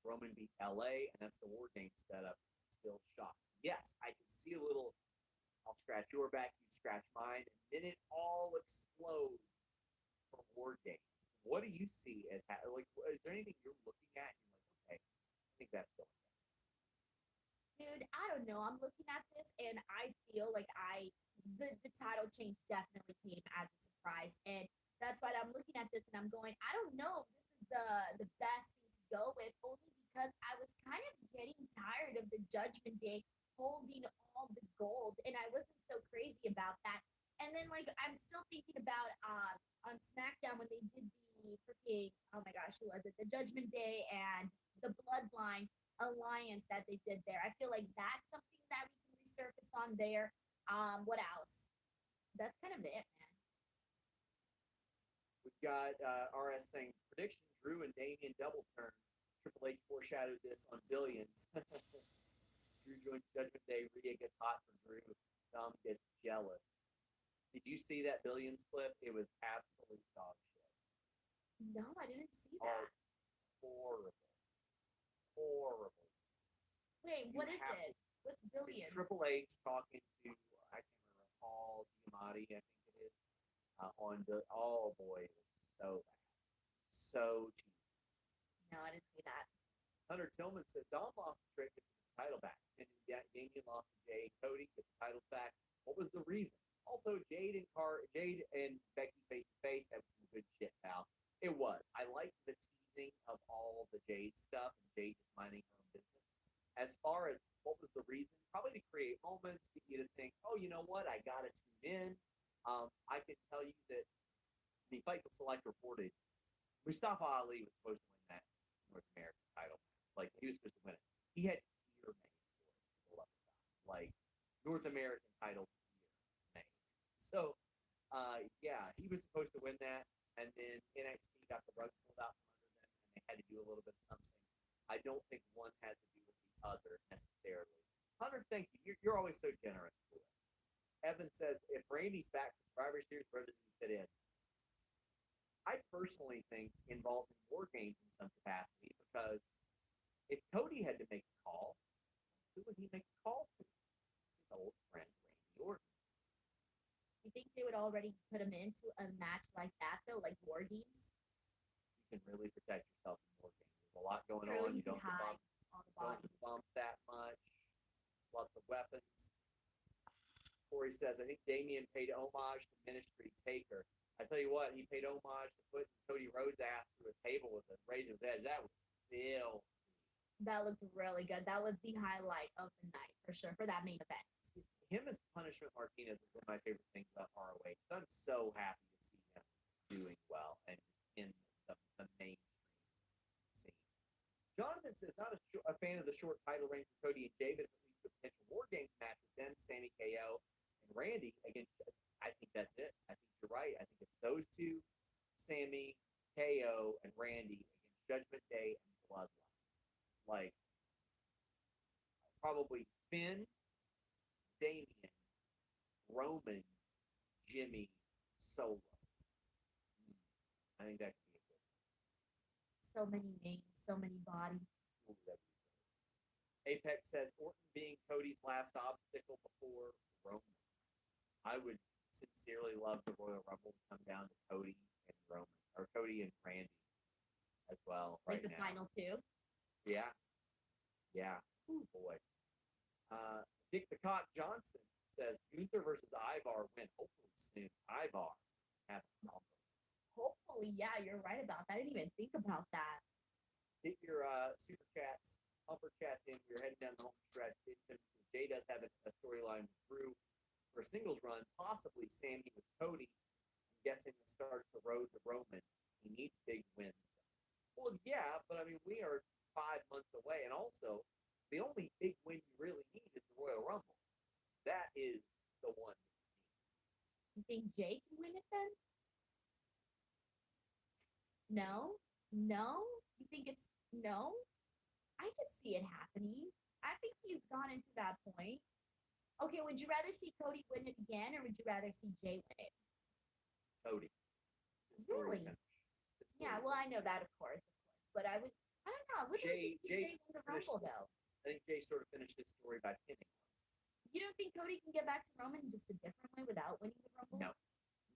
Roman beat LA, and that's the War Games setup. Still shocked. Yes, I can see a little. I'll scratch your back, you scratch mine, and then it all explodes for War Games. What do you see as is there anything you're looking at and you're like, okay, I think that's going down? dude, I don't know. I'm looking at this and I feel like the title change definitely came as a surprise. And that's why I'm looking at this and I'm going, I don't know. This is the best thing to go with, only because I was kind of getting tired of the Judgment Day holding all the gold, and I wasn't so crazy about that. And then like I'm still thinking about on SmackDown when they did the freaking, oh my gosh, who was it? The Judgment Day and the Bloodline alliance that they did there. I feel like that's something that we can resurface on there. What else? That's kind of it, man. We've got RS saying prediction: Drew and Damian double turn. Triple H foreshadowed this on Billions. Drew joins Judgment Day. Rhea gets hot for Drew. Dom gets jealous. Did you see that Billions clip? It was absolute dog shit. No, I didn't see Oh, that. horrible. Wait, You what is have it? What's It's Billion? Triple H talking to I can't remember Paul Giamatti, I think it is. On the oh boy, it was so bad, so cheesy. No, I didn't see that. Hunter Tillman says Dom lost the trick, gets the title back, and then Damian lost to Jay and Cody, get the titles back. What was the reason? Also, Jade and Becky face to face. That was some good shit, pal. It was. I liked the teasing of all the Jade stuff and Jade just minding her own business. As far as what was the reason, probably to create moments, get you to think, oh, you know what, I gotta tune in. I can tell you that the Fightful Select reported Mustafa Ali was supposed to win that North American title match. Like he was supposed to win it. He had ear made for it, for the love of God. Like North American title ear made. So yeah, he was supposed to win that, and then NXT got the rug pulled out from under them, and they had to do a little bit of something. I don't think one has to do with the other necessarily. Hunter, thank you. You're always so generous to us. Evan says, if Randy's back for Survivor Series, where does he fit in? I personally think involved in War Games in some capacity because if Cody had to make a call, who would he make a call to? His old friend, Randy Orton. You think they would already put him into a match like that, though, like War Games? You can really protect yourself in War Games. There's a lot going True, on. you You don't can have hide all the don't bodies. bump that much. Lots of weapons. Corey says, I think Damian paid homage to Ministry Taker. I tell you what, he paid homage to putting Cody Rhodes' ass through a table with a razor's edge. That was filthy. That looked really good. That was the highlight of the night for sure for that main event. Excuse me. Him as Punishment Martinez is one of my favorite things about ROH. So I'm so happy to see him doing well and just in the mainstream scene. Jonathan says, not a fan of the short title reign for Cody and Jay, but if it leads to a potential War Games match with them, Sammy KO, and Randy against, I think that's it. I think you're right. I think it's those two, Sammy, KO, and Randy against Judgment Day and Bloodline. Like, probably Finn, Damian, Roman, Jimmy, Solo. I think that could be a good one. So many names, so many bodies. Ooh, that'd be good. Apex says Orton being Cody's last obstacle before Roman. I would sincerely love the Royal Rumble to come down to Cody and Roman, or Cody and Randy as well. Like right the now. final two. Yeah. Yeah. Ooh, boy. Dick the Cock Johnson says Gunther versus Ivar win hopefully soon. Ivar have a number. Hopefully, yeah, you're right about that. I didn't even think about that. Get your super chats, upper chats in. We're heading down the home stretch. Jay does have a storyline with Drew for a singles run, possibly Sammy with Cody. I'm guessing it starts the road to Roman. He needs big wins. Well, yeah, but I mean, we are 5 months away, and also the only big win you really need is the Royal Rumble. That is the one. You think Jay can win it then? No? No? You think it's no? I could see it happening. I think he's gotten to that point. Okay, would you rather see Cody win it again, or would you rather see Jay win it? Cody. Really? Yeah, well, I know that, of course. But I don't know. I would Jay Jay win the Rumble, though. I think Jay sort of finished his story by pinning us. You don't think Cody can get back to Roman just a different way without winning the Rumble? No.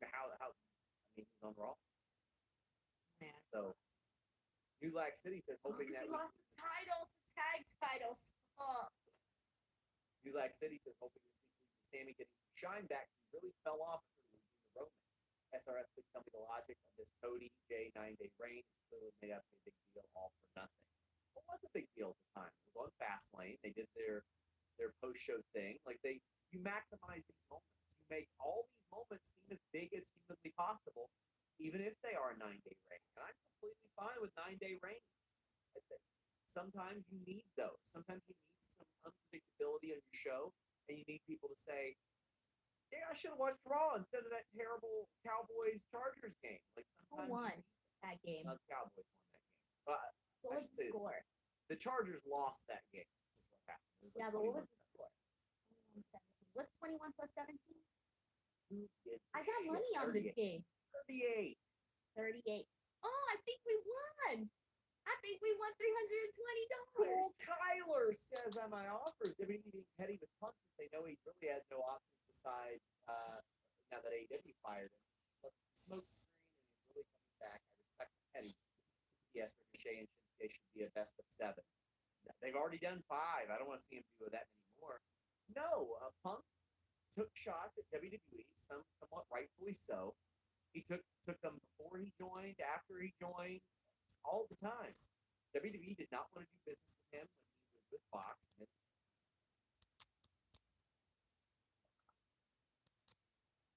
How? I mean, he's on Raw. Man. So, New Lack City says hoping that he lost the titles, the tag titles. Oh. New Lack City says hoping this week leads to Sammy getting some shine back. He really fell off after losing to Roman. SRS, please tell me the logic of this Cody Jay 9-day reign. It's clearly made out to be a big deal, all for nothing. Well, what's a big deal at the time? It was on Fastlane. They did their post-show thing. Like you maximize these moments. You make all these moments seem as big as humanly possible, even if they are a 9-day reign. And I'm completely fine with 9-day reigns. Sometimes you need those. Sometimes you need some unpredictability on your show, and you need people to say, "Yeah, I should have watched Raw instead of that terrible Cowboys-Chargers game." Like sometimes Who won that game? The Cowboys won that game. But What was the score? The Chargers lost that game. Is what happened. Yeah, but what was the score? 21-17. What's 21 plus 17? I got money on this game. 38. 38. Oh, I think we won. I think we won $320. Cool. Kyler says on my offers, WWE being petty with punches, they know he really has no options besides now that AEW fired him. Plus the smoke screen, and he's really coming back. I respect the petty. Yes, Ricochet and Shinsuke should be a best of 7. They've already done 5. I don't want to see him do that anymore. No, Punk took shots at WWE, somewhat rightfully so. He took them before he joined, after he joined, all the time. WWE did not want to do business with him when he was with Fox.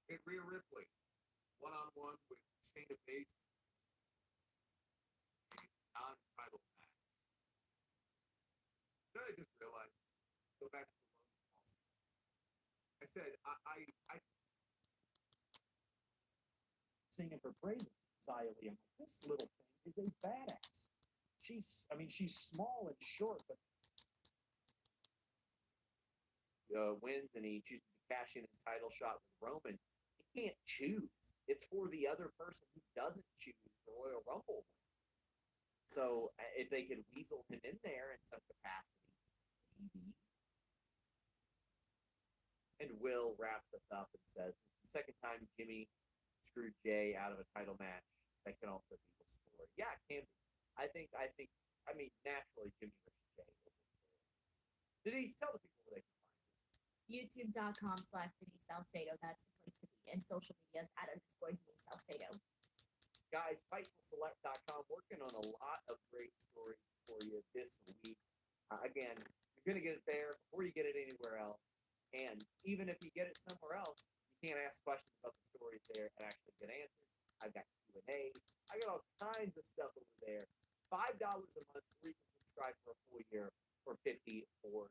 Hey, Rhea Ripley, one-on-one with Shayna Baszler. Non-title match. Then I just realized, go back to the Roman also. I said, I singing her praises, Xia Li. I'm like, this little thing is a badass. She's small and short, but wins and he chooses to cash in his title shot with Roman. He can't choose. It's for the other person who doesn't choose the Royal Rumble win. So if they could weasel him in there in some capacity, maybe. And Will wraps us up and says, "It's the second time Jimmy screwed Jay out of a title match. That can also be the story." Yeah, it can be. I mean, naturally, Jimmy versus Jay is the story. Denise, tell the people where they can find you. YouTube.com/Denise Salcedo. That's the place to be. And social medias @_Denise Salcedo. Guys, FightfulSelect.com, working on a lot of great stories for you this week. Again, you're going to get it there before you get it anywhere else. And even if you get it somewhere else, you can't ask questions about the stories there and actually get answers. I've got Q&As. I got all kinds of stuff over there. $5 a month, or you can subscribe for a full year for $54.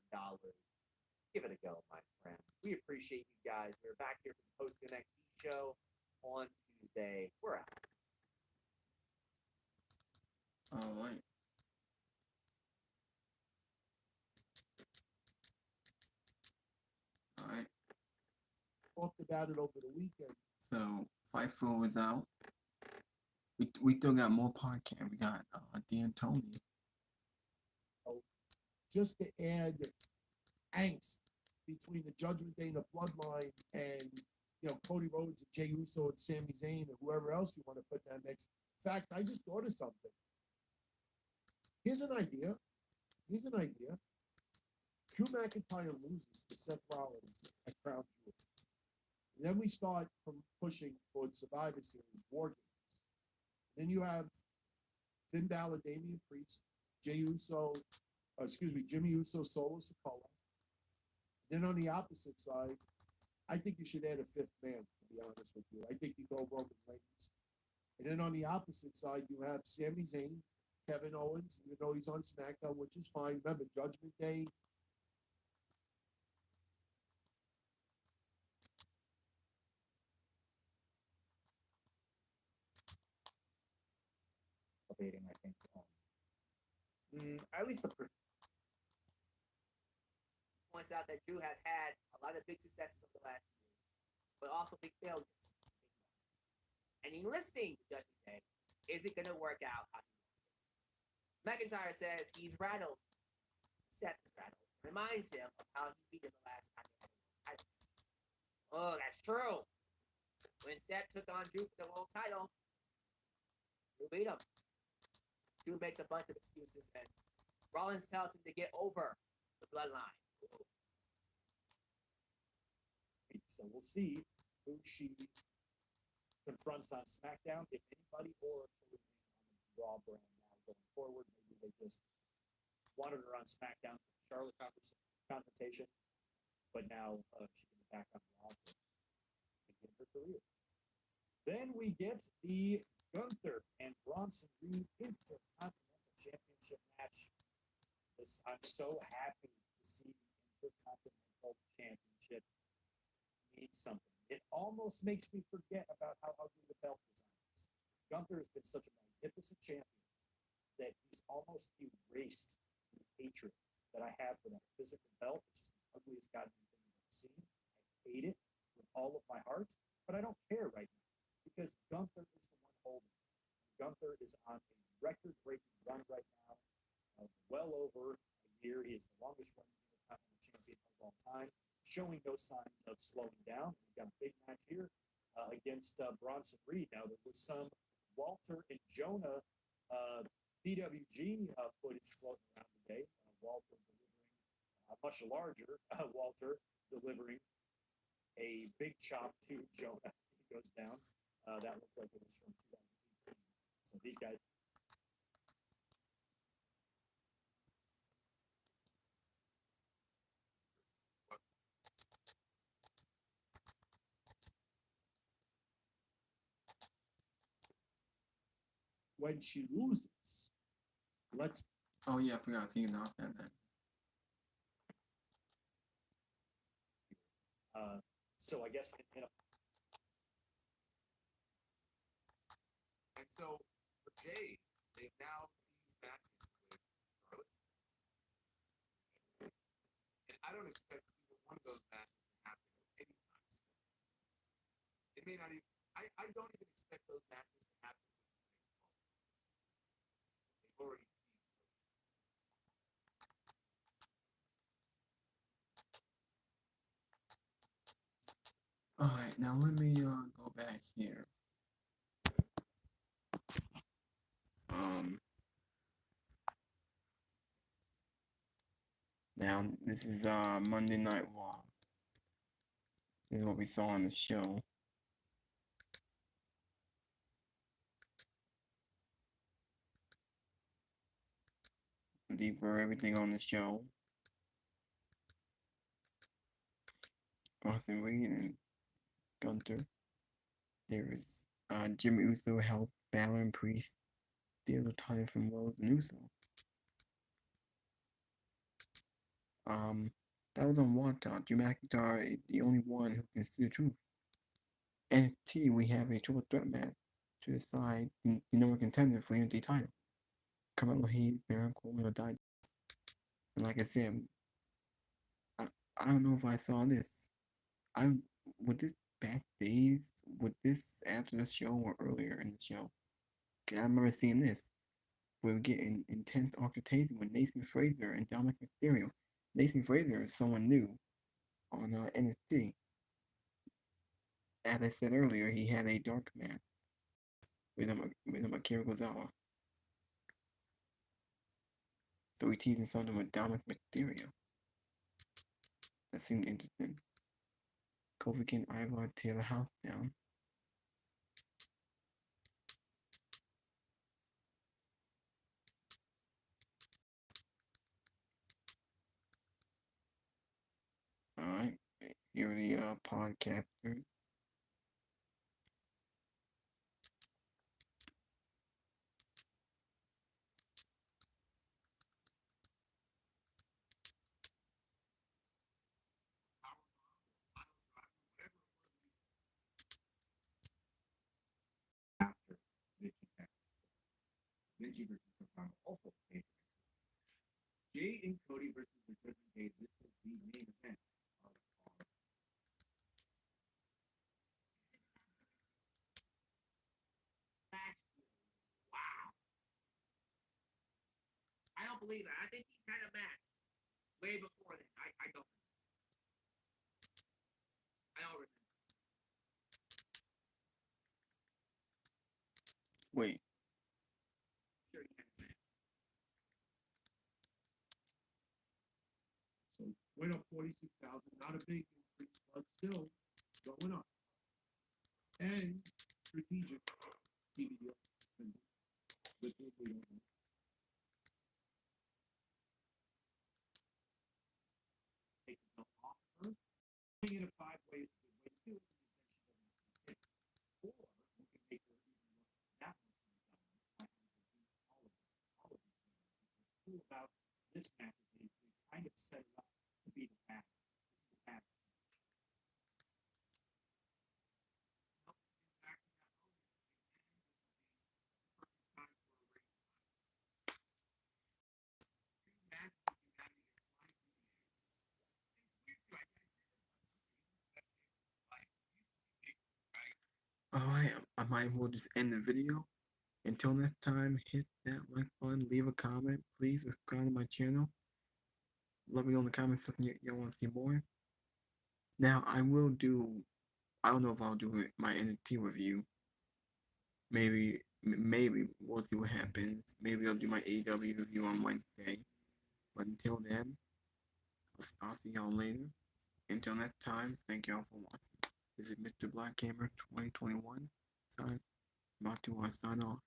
Give it a go, my friends. We appreciate you guys. We're back here for the Post NXT show on Tuesday. We're out. All right. All right. Talked about it over the weekend. So Fightful is out. We still got more podcast. We got Dan Tony. just to add angst between the Judgment Day and the Bloodline and, you know, Cody Rhodes and Jey Uso and Sami Zayn and whoever else you want to put in that mix. In fact, I just thought of something. Here's an idea. Drew McIntyre loses to Seth Rollins at Crown Jewel. And then we start from pushing towards Survivor Series, War Games. Then you have Finn Balor, Damian Priest, Jimmy Uso, Solo Sikoa. Then on the opposite side, I think you should add a fifth man, to be honest with you. I think you go Roman Reigns. And then on the opposite side, you have Sami Zayn, Kevin Owens, even though he's on SmackDown, which is fine. Remember, Judgment Day. Debating, I think. At least the points out that Drew has had a lot of big successes over the last years, but also big failures. And enlisting Judgment Day isn't going to work out how he wants it. McIntyre says he's rattled. Seth is rattled. Reminds him of how he beat him the last time he had a title. Oh, that's true. When Seth took on Drew for the world title, Drew beat him. Drew makes a bunch of excuses, and Rollins tells him to get over the bloodline. So we'll see who she confronts on SmackDown, if anybody, or if they remain on the Raw brand now going forward. Maybe they just wanted her on SmackDown for the Charlotte confrontation, but now she can be back on Raw to begin her career. Then we get the Gunther and Bronson Reed Intercontinental Championship match. I'm so happy to see the Intercontinental Championship mean something. It almost makes me forget about how ugly the belt design is. Gunther has been such a magnificent champion that he's almost erased the hatred that I have for that physical belt, which is the ugliest goddamn thing I've ever seen. I hate it with all of my heart, but I don't care right now because Gunther is the one holding it. Gunther is on a record-breaking run right now, well over a year. He is the longest running Intercontinental Champion of all time, showing no signs of slowing down. We've got a big match here against Bronson Reed. Now, there was some Walter and Jonah PWG footage floating around today. Walter delivering a much larger Walter delivering a big chop to Jonah. He goes down. That looked like it was from 2018. So these guys. When she loses, let's. Oh yeah, I forgot to take it off that. So I guess in a. And so for Jade, they've now teased matches with Charlotte. And I don't expect either one of those matches to happen anytime soon. It may not even. I don't even expect those matches to happen within the next 12 months. They've already teased those. All right, now let me go back here. Now this is Monday Night Raw. This is what we saw on the show. Deeper everything on the show. Bronson Reed and Gunther. There's Jimmy Uso helped Balor and Priest steal the title from Rhodes and Uso. That was on One Talk. Drew McIntyre is the only one who can see the truth. NXT, we have a triple threat match to decide the number contender for the NXT title. Carmelo Hayes, Baron Corbin, or Died. And like I said, I don't know if I saw this. Would this backstage, would this after the show or earlier in the show? 'Cause I remember seeing this. we're getting intense altercation with Nathan Fraser and Dominic Mysterio. Nathan Fraser is someone new on NXT. As I said earlier, he had a dark match with Akira Tozawa. So we teasing something with Dominic Mysterio. That seemed interesting. Kofi can Ivar tear the house down. Alright, here are the podcasters. After Vinci versus Gargano also paid. Jay and Cody versus the Judgment Day. This is the main event of our Match. Wow. I don't believe it. I think he's had a match way before then. I don't. I don't remember. Wait. Sure he had a match. So went up 46,000, not a big increase, but still going up. And strategic TV deal. With what we don't know. Take the belt off her. Putting it a 5-way is a good way to do it because then she doesn't have to pick. Or you can make her even look that much more dominant by having her beat all of these women. Because what's cool about this match is they kind of set it up to be the badass. This is a badass match. Alright, I might as well just end the video. Until next time, hit that like button, leave a comment, please subscribe to my channel. Let me know in the comment section y'all want to see more. Now, I don't know if I'll do my NXT review. Maybe, we'll see what happens. Maybe I'll do my AEW review on Wednesday. But until then, I'll see y'all later. Until next time, thank y'all for watching. This is Mr. Black Gamer 2021. About to sign off.